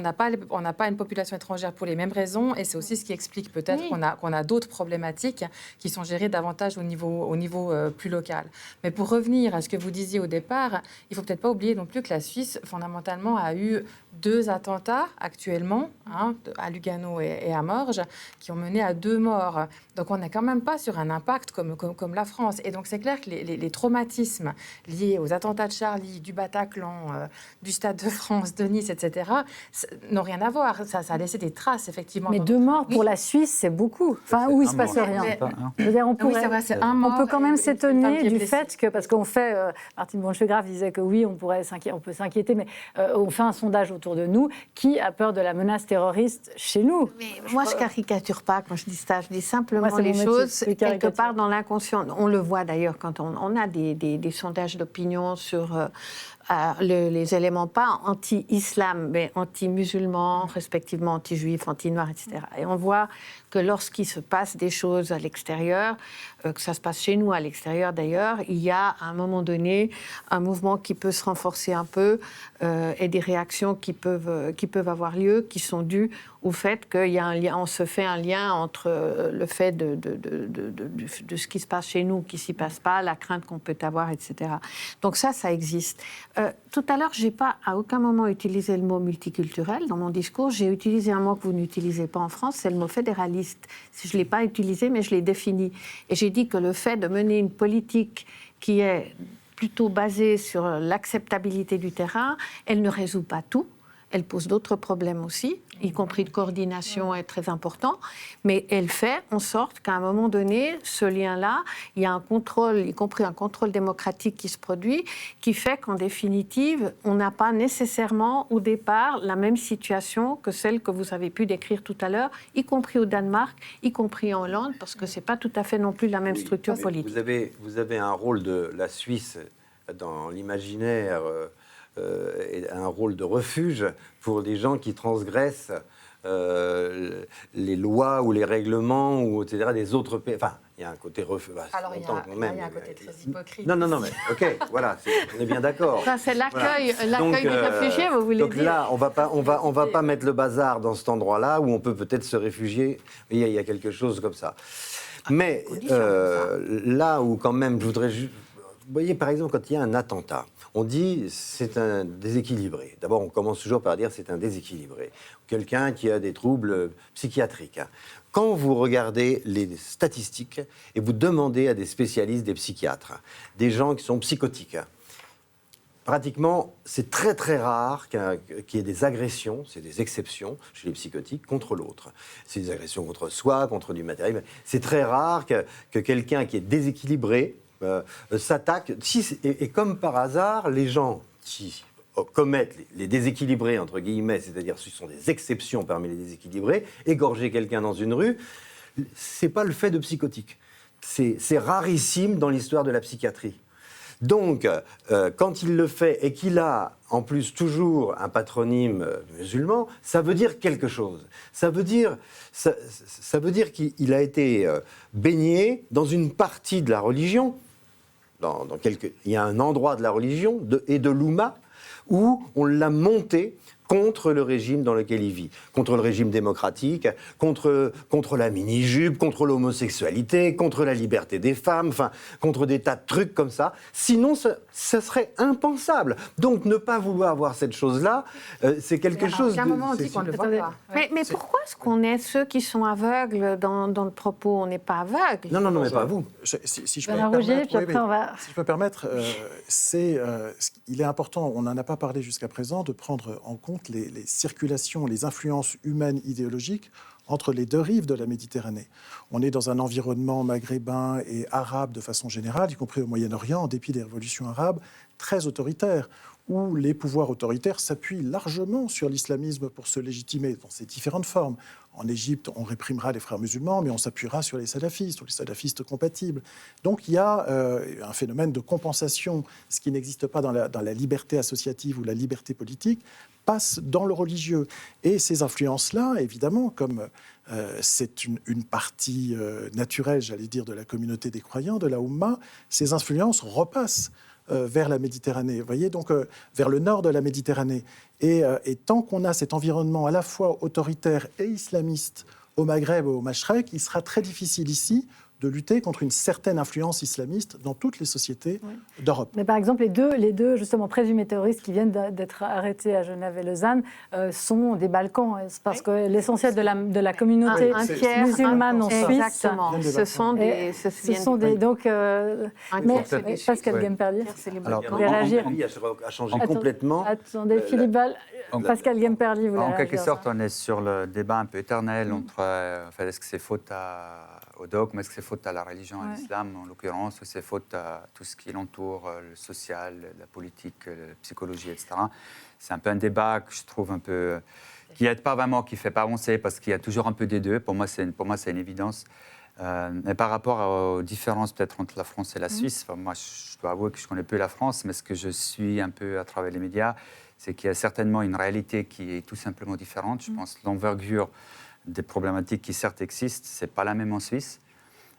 On n'a pas une population étrangère pour les mêmes raisons, et c'est aussi ce qui explique peut-être qu'on a d'autres problématiques qui sont gérées davantage au niveau plus local. Mais pour revenir à ce que vous disiez au départ, il ne faut peut-être pas oublier non plus que la Suisse, fondamentalement, a eu 2 attentats actuellement, à Lugano et à Morges, qui ont mené à 2 morts. Donc on n'est quand même pas sur un impact comme la France. Et donc c'est clair que les traumatismes liés aux attentats de Charlie, du Bataclan, du Stade de France, de Nice, etc., n'ont rien à voir. Ça a laissé des traces, effectivement. Mais 2 morts pour la Suisse, c'est beaucoup. Enfin, où il ne se passe rien. On peut quand même s'étonner du fait que, parce qu'on fait, Martine Bonchegrave disait que oui, on peut s'inquiéter, mais on fait un sondage autour de nous, qui a peur de la menace terroriste chez nous? Mais moi, je caricature pas quand je dis ça. Je dis simplement les choses quelque part dans l'inconscient. On le voit d'ailleurs quand on a des sondages d'opinion sur les éléments pas anti-islam, mais anti-musulmans, respectivement anti-juifs, anti-noirs, etc. Et on voit que lorsqu'il se passe des choses à l'extérieur, que ça se passe chez nous à l'extérieur d'ailleurs, il y a à un moment donné un mouvement qui peut se renforcer un peu et des réactions qui peuvent avoir lieu, qui sont dues au fait qu'il y a un lien, on se fait un lien entre le fait de ce qui se passe chez nous, qui ne s'y passe pas, la crainte qu'on peut avoir, etc. Donc ça existe. Tout à l'heure, je n'ai pas à aucun moment utilisé le mot multiculturel dans mon discours. J'ai utilisé un mot que vous n'utilisez pas en France, c'est le mot fédéraliste. Je ne l'ai pas utilisé, mais je l'ai défini. Et j'ai dit que le fait de mener une politique qui est plutôt basée sur l'acceptabilité du terrain, elle ne résout pas tout. Elle pose d'autres problèmes aussi, y compris de coordination est très important, mais elle fait en sorte qu'à un moment donné, ce lien-là, il y a un contrôle, y compris un contrôle démocratique qui se produit, qui fait qu'en définitive, on n'a pas nécessairement au départ la même situation que celle que vous avez pu décrire tout à l'heure, y compris au Danemark, y compris en Hollande, parce que c'est pas tout à fait non plus la même structure politique. Vous avez un rôle de la Suisse dans l'imaginaire. Et un rôle de refuge pour les gens qui transgressent les lois ou les règlements ou etc. des autres pays. Enfin, il y a un côté refuge. Alors il y a un côté très hypocrite. Non, mais ok, voilà, on est bien d'accord. Ça, c'est l'accueil des réfugiés, vous voulez dire. Donc là, on va pas mettre le bazar dans cet endroit-là où on peut peut-être se réfugier. Il y a quelque chose comme ça. Mais là où quand même, je voudrais juste. Vous voyez, par exemple, quand il y a un attentat, on dit c'est un déséquilibré. D'abord, on commence toujours par dire c'est un déséquilibré. Quelqu'un qui a des troubles psychiatriques. Quand vous regardez les statistiques et vous demandez à des spécialistes, des psychiatres, des gens qui sont psychotiques, pratiquement, c'est très très rare qu'il y ait des agressions, c'est des exceptions chez les psychotiques, contre l'autre. C'est des agressions contre soi, contre du matériel. C'est très rare que quelqu'un qui est déséquilibré s'attaque. Et comme par hasard, les gens qui commettent les déséquilibrés, entre guillemets, c'est-à-dire ce sont des exceptions parmi les déséquilibrés, égorger quelqu'un dans une rue, c'est pas le fait de psychotiques. c'est rarissime dans l'histoire de la psychiatrie. Donc, quand il le fait et qu'il a en plus toujours un patronyme musulman, ça veut dire quelque chose. Ça veut dire qu'il a été baigné dans une partie de la religion, il y a un endroit de la religion et de l'Oumma où on l'a monté contre le régime dans lequel il vit, contre le régime démocratique, contre la mini-jupe, contre l'homosexualité, contre la liberté des femmes, enfin, contre des tas de trucs comme ça. Sinon, ça serait impensable. Donc, ne pas vouloir avoir cette chose-là, c'est quelque chose... À un moment, on dit qu'on ne le voit pas. Mais pourquoi est-ce qu'on est ceux qui sont aveugles dans le propos? On n'est pas aveugles. Non, mais pas vous. Si je peux Bernard me Rougier, permettre, puis après, on va... si je peux me permettre, il est important, on n'en a pas parlé jusqu'à présent, de prendre en compte les circulations, les influences humaines idéologiques entre les deux rives de la Méditerranée. On est dans un environnement maghrébin et arabe de façon générale, y compris au Moyen-Orient, en dépit des révolutions arabes, très autoritaire, où les pouvoirs autoritaires s'appuient largement sur l'islamisme pour se légitimer dans ses différentes formes. En Égypte, on réprimera les frères musulmans, mais on s'appuiera sur les salafistes compatibles. Donc il y a un phénomène de compensation, ce qui n'existe pas dans la liberté associative ou la liberté politique, passe dans le religieux. Et ces influences-là, évidemment, comme c'est une partie naturelle, j'allais dire, de la communauté des croyants, de la Oumma, ces influences repassent vers la Méditerranée, vous voyez, donc vers le nord de la Méditerranée. Et tant qu'on a cet environnement à la fois autoritaire et islamiste au Maghreb et au Mashrek, il sera très difficile ici de lutter contre une certaine influence islamiste dans toutes les sociétés d'Europe. Mais par exemple, les deux justement présumés terroristes qui viennent d'être arrêtés à Genève et Lausanne sont des Balkans. C'est parce que l'essentiel de la communauté musulmane en Suisse... Exactement. Ce sont des... Donc, mais Pascal Guemperlier, Alors, voulez réagir? mon avis a changé complètement. Attendez, Philippe Ball, Pascal Guemperlier, vous voulez En quelque réagir? sorte, on est sur le débat un peu éternel entre est-ce que c'est faute au dogme, est-ce que c'est faute à la religion, à l'islam en l'occurrence, ou c'est faute à tout ce qui l'entoure, le social, la politique, la psychologie, etc. C'est un peu un débat que je trouve un peu... qui n'aide pas vraiment, qui ne fait pas avancer, parce qu'il y a toujours un peu des deux. Pour moi, c'est une évidence. Mais par rapport aux différences peut-être entre la France et la Suisse, moi, je dois avouer que je connais peu la France, mais ce que je suis un peu à travers les médias, c'est qu'il y a certainement une réalité qui est tout simplement différente. Je pense que l'envergure des problématiques qui certes existent, ce n'est pas la même en Suisse.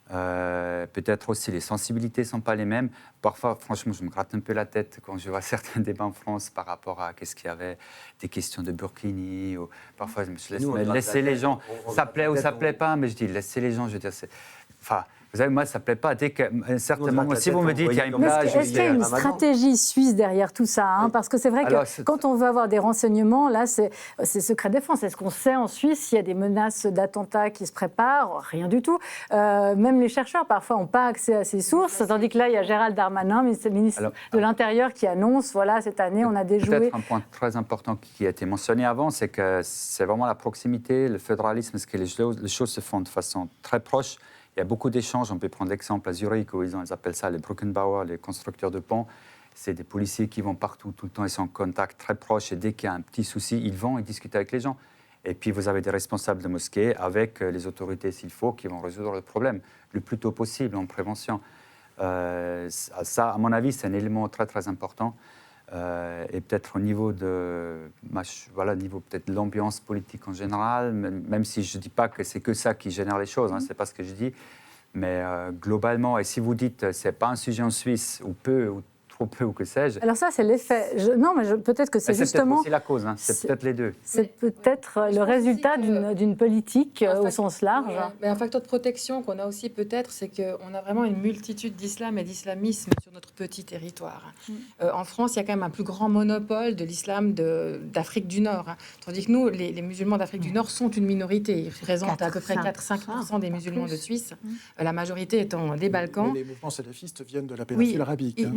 Peut-être aussi les sensibilités ne sont pas les mêmes. Parfois, franchement, je me gratte un peu la tête quand je vois certains débats en France par rapport à qu'est-ce qu'il y avait, des questions de Burkini. Ou parfois, je me suis laissé les gens. Ça plaît ou ça ne plaît pas, mais je dis laissez les gens. Je veux dire, enfin, vous savez, moi, ça ne plaît pas. Dès qu'à un certain moment, si vous me dites qu'il y a une plage... Est-ce qu'il y a une stratégie suisse derrière tout ça, hein? Parce que c'est vrai que quand on veut avoir des renseignements, là, c'est secret défense. Est-ce qu'on sait en Suisse s'il y a des menaces d'attentats qui se préparent? Rien du tout. Même les chercheurs, parfois, n'ont pas accès à ces sources. Tandis que là, il y a Gérald Darmanin, ministre de l'Intérieur, qui annonce, voilà, cette année, on a déjoué... Peut-être un point très important qui a été mentionné avant, c'est que c'est vraiment la proximité, le fédéralisme, parce que les choses se font de façon très proche. Il y a beaucoup d'échanges. On peut prendre l'exemple à Zurich, où ils appellent ça les Brückenbauer, les constructeurs de ponts. C'est des policiers qui vont partout, tout le temps, ils sont en contact très proche. Et dès qu'il y a un petit souci, ils vont et discutent avec les gens. Et puis, vous avez des responsables de mosquées avec les autorités, s'il faut, qui vont résoudre le problème le plus tôt possible en prévention. Ça, à mon avis, c'est un élément très, très important. Et peut-être au niveau niveau peut-être de l'ambiance politique en général, même si je ne dis pas que c'est que ça qui génère les choses, hein, ce n'est pas ce que je dis, mais globalement, et si vous dites ce n'est pas un sujet en Suisse, ou peu, ou trop peu, ou que sais-je... Alors ça, c'est l'effet. Non, mais peut-être que c'est justement... C'est peut-être aussi la cause, hein. C'est peut-être les deux. C'est peut-être le résultat d'une politique au sens large. Mais un facteur de protection qu'on a aussi peut-être, c'est qu'on a vraiment une multitude d'islam et d'islamisme sur notre petit territoire. En France, il y a quand même un plus grand monopole de l'islam d'Afrique du Nord. Hein. Tandis que nous, les musulmans d'Afrique du Nord sont une minorité. Ils représentent à peu près 4-5% des musulmans de Suisse, la majorité étant des Balkans. Mais les mouvements salafistes viennent de la péninsule arabique. Hein.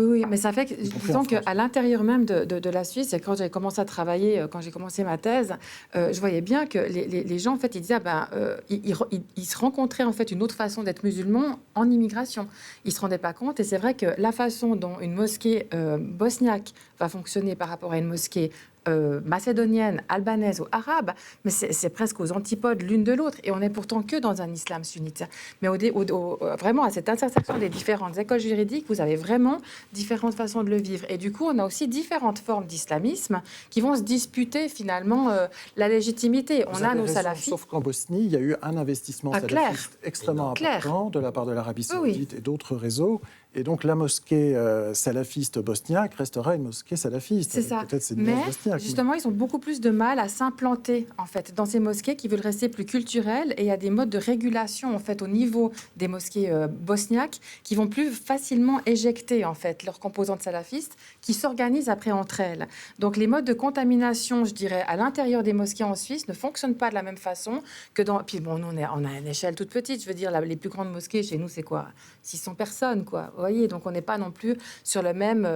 Oui, mais ça fait que, disons qu'à l'intérieur même de la Suisse, et quand j'ai commencé à travailler, quand j'ai commencé ma thèse, je voyais bien que les gens, en fait, ils disaient, ils se rencontraient en fait une autre façon d'être musulmans en immigration. Ils se rendaient pas compte, et c'est vrai que la façon dont une mosquée bosniaque va fonctionner par rapport à une mosquée macédonienne, albanaise ou arabe, mais c'est presque aux antipodes l'une de l'autre. Et on n'est pourtant que dans un islam sunnite. Mais vraiment, à cette intersection des différentes écoles juridiques, vous avez vraiment différentes façons de le vivre. Et du coup, on a aussi différentes formes d'islamisme qui vont se disputer finalement la légitimité. Vous On a avez nos raison, salafistes. sauf qu'en Bosnie, il y a eu un investissement salafiste extrêmement important de la part de l'Arabie saoudite et d'autres réseaux. Et donc la mosquée salafiste bosniaque restera une mosquée salafiste. C'est ça. Peut-être c'est une Mais bosniaque, justement, ils ont beaucoup plus de mal à s'implanter en fait dans ces mosquées qui veulent rester plus culturelles. Et il y a des modes de régulation en fait au niveau des mosquées bosniaques qui vont plus facilement éjecter en fait leurs composantes salafistes qui s'organisent après entre elles. Donc les modes de contamination, je dirais, à l'intérieur des mosquées en Suisse ne fonctionnent pas de la même façon que dans. Puis bon, nous on a une échelle toute petite. Je veux dire, les plus grandes mosquées chez nous, c'est quoi 600 personnes, quoi. Vous voyez, donc on n'est pas non plus sur le même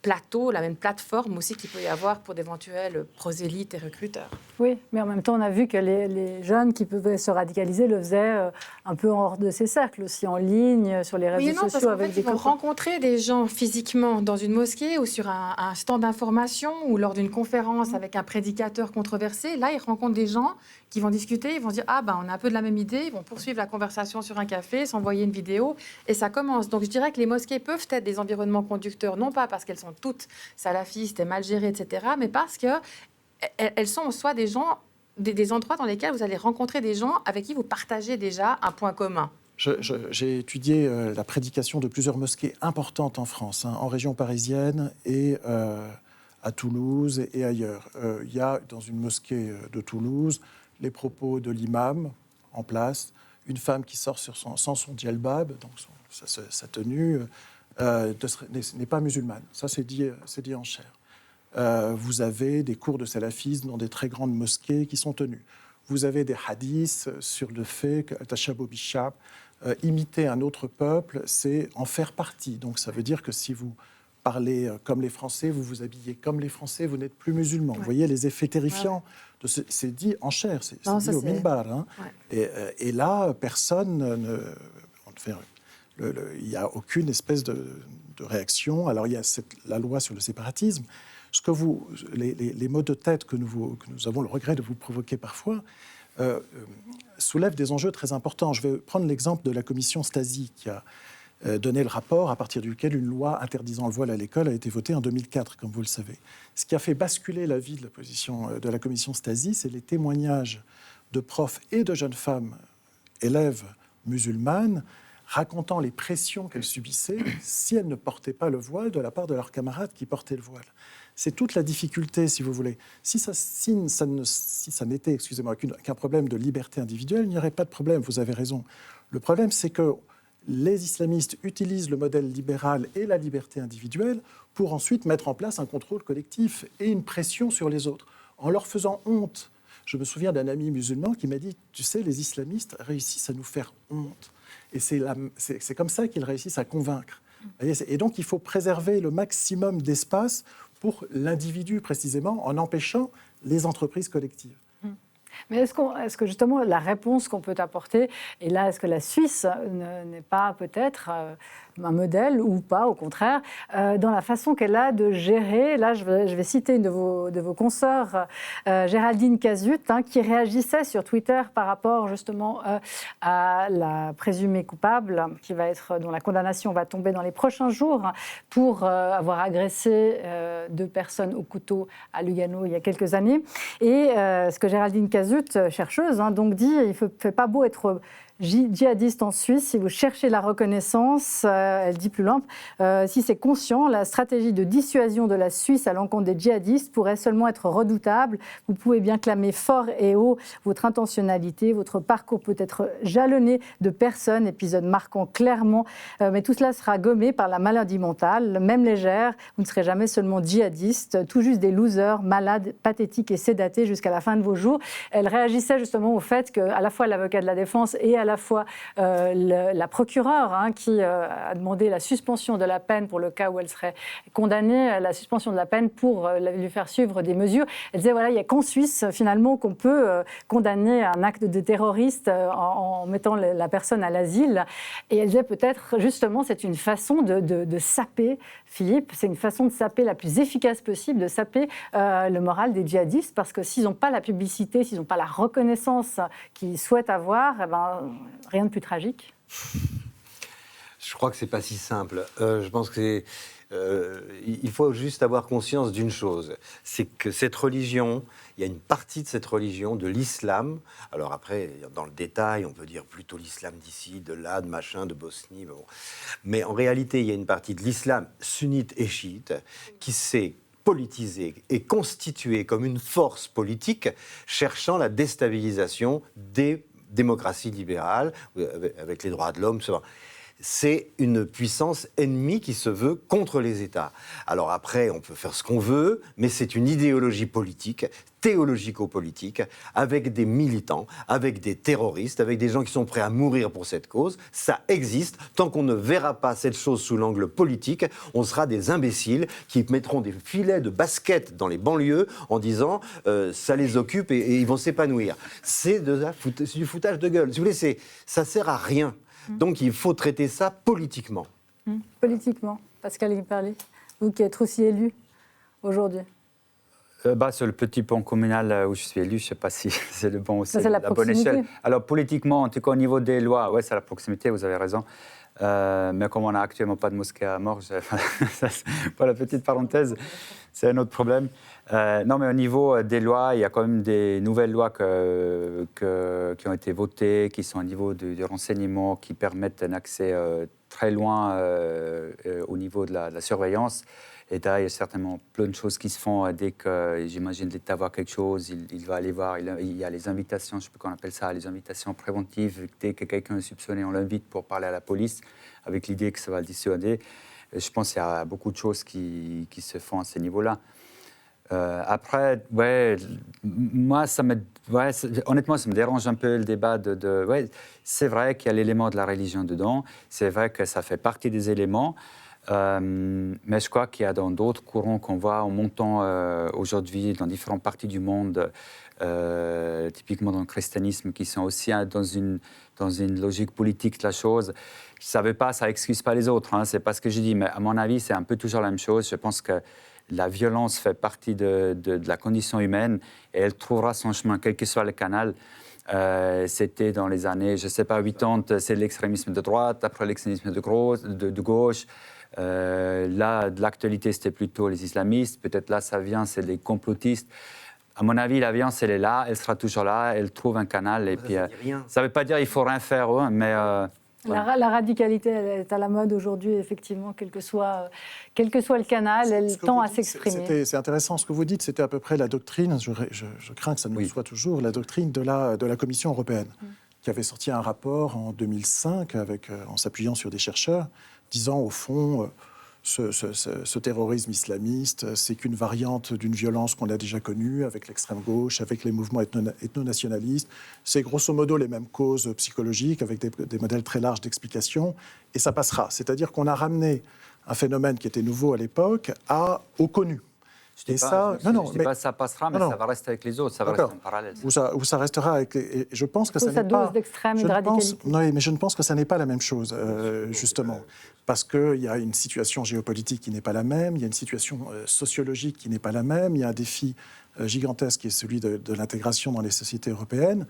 plateau, la même plateforme aussi qu'il peut y avoir pour d'éventuels prosélytes et recruteurs. Oui, mais en même temps, on a vu que les jeunes qui pouvaient se radicaliser le faisaient un peu hors de ces cercles, aussi en ligne, sur les réseaux sociaux. Parce qu'en avec fait, des ils vont rencontrer des gens physiquement dans une mosquée ou sur un stand d'information ou lors d'une conférence avec un prédicateur controversé. Là, ils rencontrent des gens qui vont discuter, ils vont se dire « Ah, ben, on a un peu de la même idée », ils vont poursuivre la conversation sur un café, s'envoyer une vidéo, et ça commence. Donc, je dirais que les mosquées peuvent être des environnements conducteurs, non pas parce qu'elles sont toutes salafistes et mal gérées, etc., mais parce qu'elles sont en soi des gens, des endroits dans lesquels vous allez rencontrer des gens avec qui vous partagez déjà un point commun. J'ai étudié la prédication de plusieurs mosquées importantes en France, en région parisienne et à Toulouse et ailleurs. Il y a dans une mosquée de Toulouse les propos de l'imam en place, une femme qui sort sans son djellab, donc sa tenue, n'est pas musulmane. Ça, c'est dit en chair. Vous avez des cours de salafisme dans des très grandes mosquées qui sont tenus. Vous avez des hadiths sur le fait que Tashabbu bishab, imiter un autre peuple, c'est en faire partie. Donc ça veut dire que si vous parlez comme les Français, vous vous habillez comme les Français, vous n'êtes plus musulman. Ouais. Vous voyez les effets terrifiants. Ouais. C'est dit en chair, c'est dit au minbar. Hein. Ouais. Et là, personne ne... il n'y a aucune espèce de réaction. Alors il y a la loi sur le séparatisme. Les maux de tête que nous avons le regret de vous provoquer parfois soulèvent des enjeux très importants. Je vais prendre l'exemple de la commission Stasi qui a donné le rapport à partir duquel une loi interdisant le voile à l'école a été votée en 2004, comme vous le savez. Ce qui a fait basculer l'avis de la commission Stasi, c'est les témoignages de profs et de jeunes femmes, élèves musulmanes, racontant les pressions qu'elles subissaient si elles ne portaient pas le voile de la part de leurs camarades qui portaient le voile. C'est toute la difficulté, si vous voulez. Si ça n'était, qu'un problème de liberté individuelle, il n'y aurait pas de problème, vous avez raison. Le problème, c'est que les islamistes utilisent le modèle libéral et la liberté individuelle pour ensuite mettre en place un contrôle collectif et une pression sur les autres, en leur faisant honte. Je me souviens d'un ami musulman qui m'a dit « Tu sais, les islamistes réussissent à nous faire honte. » Et c'est comme ça qu'ils réussissent à convaincre. Et donc, il faut préserver le maximum d'espace pour l'individu, précisément, en empêchant les entreprises collectives. Mais est-ce que justement la réponse qu'on peut apporter, et là, est-ce que la Suisse n'est pas peut-être un modèle ou pas, au contraire, dans la façon qu'elle a de gérer, là je vais citer une de vos consoeurs, Géraldine Cazut, qui réagissait sur Twitter par rapport justement à la présumée coupable, dont la condamnation va tomber dans les prochains jours, pour avoir agressé 2 personnes au couteau à Lugano il y a quelques années. Et ce que Géraldine Cazut, chercheuse, donc dit, il ne fait pas beau être djihadiste en Suisse, si vous cherchez la reconnaissance, elle dit plus loin, si c'est conscient, la stratégie de dissuasion de la Suisse à l'encontre des djihadistes pourrait seulement être redoutable. Vous pouvez bien clamer fort et haut votre intentionnalité, votre parcours peut être jalonné de personnes, épisode marquant clairement, mais tout cela sera gommé par la maladie mentale, même légère, vous ne serez jamais seulement djihadiste, tout juste des losers, malades, pathétiques et sédatés jusqu'à la fin de vos jours. Elle réagissait justement au fait qu'à la fois l'avocat de la défense et à la fois la procureure qui a demandé la suspension de la peine pour le cas où elle serait condamnée, la suspension de la peine pour lui faire suivre des mesures. Elle disait, voilà, il n'y a qu'en Suisse, finalement, qu'on peut condamner un acte de terroriste en mettant la personne à l'asile. Et elle disait, peut-être, justement, c'est une façon de saper, Philippe, c'est une façon de saper la plus efficace possible, de saper le moral des djihadistes, parce que s'ils n'ont pas la publicité, s'ils n'ont pas la reconnaissance qu'ils souhaitent avoir, eh ben, rien de plus tragique. Je crois que c'est pas si simple. Je pense que il faut juste avoir conscience d'une chose, c'est que cette religion, il y a une partie de cette religion, de l'islam. Alors après, dans le détail, on peut dire plutôt l'islam d'ici, de là, de machin, de Bosnie. Bon. Mais en réalité, il y a une partie de l'islam sunnite et chiite qui s'est politisée et constituée comme une force politique cherchant la déstabilisation des démocraties libérales, avec les droits de l'homme, ce genre. C'est une puissance ennemie qui se veut contre les États. Alors après, on peut faire ce qu'on veut, mais c'est une idéologie politique, théologico-politique, avec des militants, avec des terroristes, avec des gens qui sont prêts à mourir pour cette cause. Ça existe. Tant qu'on ne verra pas cette chose sous l'angle politique, on sera des imbéciles qui mettront des filets de basket dans les banlieues en disant ça les occupe et ils vont s'épanouir. C'est du foutage de gueule. Si vous voulez, ça sert à rien. Donc il faut traiter ça politiquement. Politiquement, Pascal Guipperly, vous qui êtes aussi élu aujourd'hui. Sur le petit pont communal où je suis élu, je ne sais pas si c'est le bon, c'est la bonne échelle. proximité. Alors politiquement, en tout cas au niveau des lois, ouais, c'est la proximité, vous avez raison. Mais comme on n'a actuellement pas de mosquée à Morges, pour la petite parenthèse, c'est un autre problème. Non, mais au niveau des lois, il y a quand même des nouvelles lois qui ont été votées, qui sont au niveau du renseignement, qui permettent un accès très loin au niveau de la surveillance. Et là, il y a certainement plein de choses qui se font dès que, j'imagine, l'État voit quelque chose, il va aller voir. Il y a les invitations, je ne sais pas qu'on appelle ça, les invitations préventives. Dès que quelqu'un est soupçonné, on l'invite pour parler à la police, avec l'idée que ça va le dissuader. Je pense qu'il y a beaucoup de choses qui se font à ce niveau-là. Après, ouais, moi, honnêtement, ça me dérange un peu le débat ouais, c'est vrai qu'il y a l'élément de la religion dedans, c'est vrai que ça fait partie des éléments, mais je crois qu'il y a dans d'autres courants qu'on voit en montant aujourd'hui dans différentes parties du monde, typiquement dans le christianisme, qui sont aussi dans une logique politique de la chose. Je ne savais pas, ça n'excuse pas les autres, c'est pas ce que je dis, mais à mon avis, c'est un peu toujours la même chose. Je pense que la violence fait partie de la condition humaine et elle trouvera son chemin, quel que soit le canal. C'était dans les années, je ne sais pas, 80, c'est l'extrémisme de droite, après l'extrémisme de gauche. Là, de l'actualité, c'était plutôt les islamistes. Peut-être là, ça vient, c'est les complotistes. À mon avis, la violence, elle est là, elle sera toujours là, elle trouve un canal. Et puis, ça ne veut pas dire qu'il ne faut rien faire, mais... La radicalité, elle est à la mode aujourd'hui, effectivement, quel que soit le canal, elle tend à s'exprimer. C'est intéressant ce que vous dites, c'était à peu près la doctrine, je crains que ça ne le soit toujours, la doctrine de la Commission européenne, qui avait sorti un rapport en 2005 en s'appuyant sur des chercheurs, disant au fond... Ce terrorisme islamiste, c'est qu'une variante d'une violence qu'on a déjà connue avec l'extrême gauche, avec les mouvements ethno-nationalistes. C'est grosso modo les mêmes causes psychologiques avec des modèles très larges d'explication, et ça passera. C'est-à-dire qu'on a ramené un phénomène qui était nouveau à l'époque au connu. Je ne dis pas ça passera, mais ça va rester avec les autres, ça va rester en parallèle. Où ça restera avec... Et je pense que ça n'est dose d'extrême et de radicalité. Non, mais je ne pense que ça n'est pas la même chose, justement. Parce qu'il y a une situation géopolitique qui n'est pas la même, il y a une situation sociologique qui n'est pas la même, il y a un défi gigantesque qui est celui de l'intégration dans les sociétés européennes.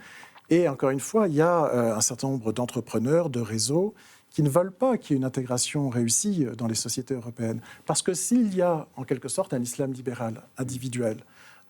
Et encore une fois, il y a un certain nombre d'entrepreneurs, de réseaux, qui ne veulent pas qu'il y ait une intégration réussie dans les sociétés européennes. Parce que s'il y a, en quelque sorte, un islam libéral, individuel,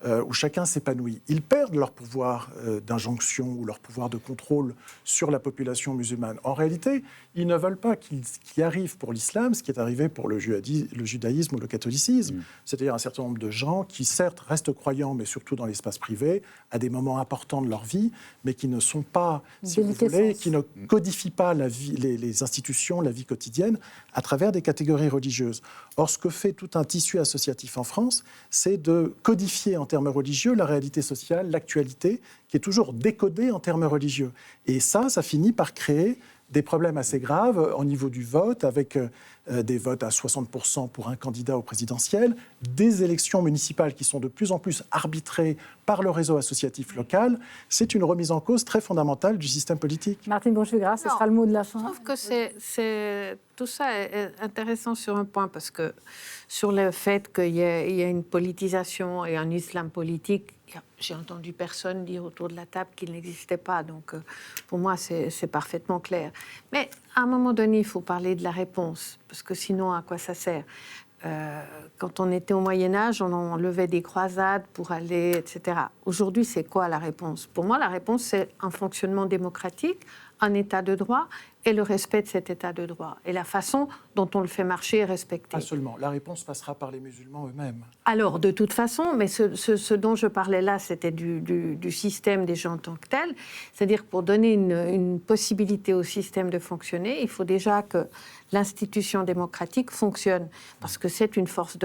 où chacun s'épanouit, ils perdent leur pouvoir d'injonction ou leur pouvoir de contrôle sur la population musulmane. En réalité, ils ne veulent pas qu'il arrive pour l'islam ce qui est arrivé pour le judaïsme ou le catholicisme, c'est-à-dire un certain nombre de gens qui, certes, restent croyants, mais surtout dans l'espace privé, à des moments importants de leur vie, mais qui ne sont pas, si vous voulez, qui ne codifient pas la vie, les institutions, la vie quotidienne, à travers des catégories religieuses. Or, ce que fait tout un tissu associatif en France, c'est de codifier en termes religieux la réalité sociale, l'actualité, qui est toujours décodée en termes religieux. Et ça finit par créer des problèmes assez graves au niveau du vote, avec des votes à 60% pour un candidat au présidentiel, des élections municipales qui sont de plus en plus arbitrées par le réseau associatif local. C'est une remise en cause très fondamentale du système politique. Martine Brochu-Gras, ce sera le mot de la fin. Je trouve que tout ça est intéressant sur un point, parce que sur le fait qu'il y ait une politisation et un islam politique, j'ai entendu personne dire autour de la table qu'il n'existait pas. Donc, pour moi, c'est parfaitement clair. Mais à un moment donné, il faut parler de la réponse, parce que sinon, à quoi ça sert ? Quand on était au Moyen-Âge, on levait des croisades pour aller, etc. Aujourd'hui, c'est quoi la réponse ? Pour moi, la réponse, c'est un fonctionnement démocratique, un état de droit et le respect de cet état de droit. Et la façon dont on le fait marcher est respectée. Pas seulement. La réponse passera par les musulmans eux-mêmes. Alors, de toute façon, mais ce dont je parlais là, c'était du système déjà en tant que tel. C'est-à-dire que pour donner une possibilité au système de fonctionner, il faut déjà que l'institution démocratique fonctionne, parce que c'est une force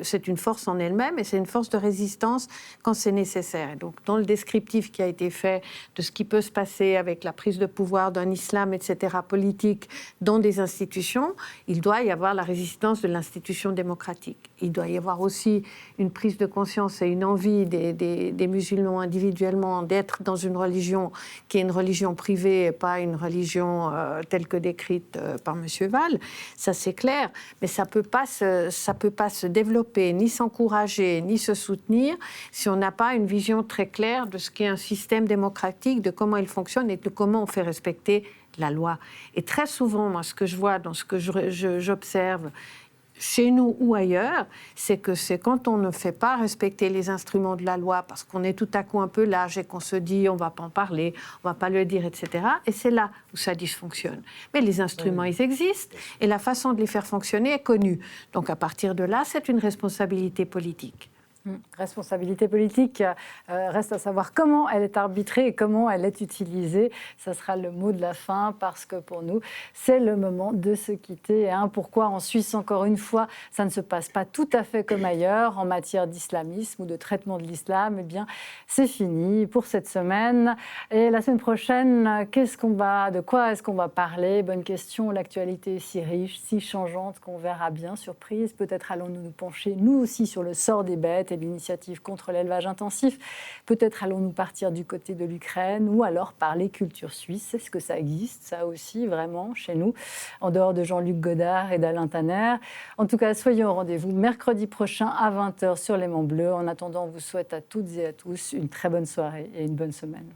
c'est une force en elle-même et c'est une force de résistance quand c'est nécessaire. Et donc, dans le descriptif qui a été fait de ce qui peut se passer avec la prise de pouvoir d'un islam, etc., politique, dans des institutions, il doit y avoir la résistance de l'institution démocratique. Il doit y avoir aussi une prise de conscience et une envie des musulmans individuellement d'être dans une religion qui est une religion privée et pas une religion telle que décrite par M. Val. Ça, c'est clair. Mais ça peut pas se développer, ni s'encourager, ni se soutenir si on n'a pas une vision très claire de ce qu'est un système démocratique, de comment il fonctionne et de comment on fait respecter la loi. Et très souvent, moi, ce que je vois dans ce que j'observe chez nous ou ailleurs, c'est que c'est quand on ne fait pas respecter les instruments de la loi, parce qu'on est tout à coup un peu lâche et qu'on se dit on ne va pas en parler, on ne va pas le dire, etc. Et c'est là où ça dysfonctionne. Mais les instruments, ils existent, et la façon de les faire fonctionner est connue. Donc à partir de là, c'est une responsabilité politique. Responsabilité politique, reste à savoir comment elle est arbitrée et comment elle est utilisée. Ça sera le mot de la fin, parce que pour nous, c'est le moment de se quitter. Pourquoi en Suisse, encore une fois, ça ne se passe pas tout à fait comme ailleurs en matière d'islamisme ou de traitement de l'islam? Eh bien, c'est fini pour cette semaine. Et la semaine prochaine, de quoi est-ce qu'on va parler? Bonne question. L'actualité est si riche, si changeante qu'on verra bien. Surprise. Peut-être allons-nous nous pencher, nous aussi, sur le sort des bêtes et l'initiative contre l'élevage intensif. Peut-être allons-nous partir du côté de l'Ukraine, ou alors parler culture suisse. Est-ce que ça existe, ça aussi, vraiment, chez nous, en dehors de Jean-Luc Godard et d'Alain Tanner? En tout cas, soyez au rendez-vous mercredi prochain à 20h sur L'Aimant Bleu. En attendant, on vous souhaite à toutes et à tous une très bonne soirée et une bonne semaine.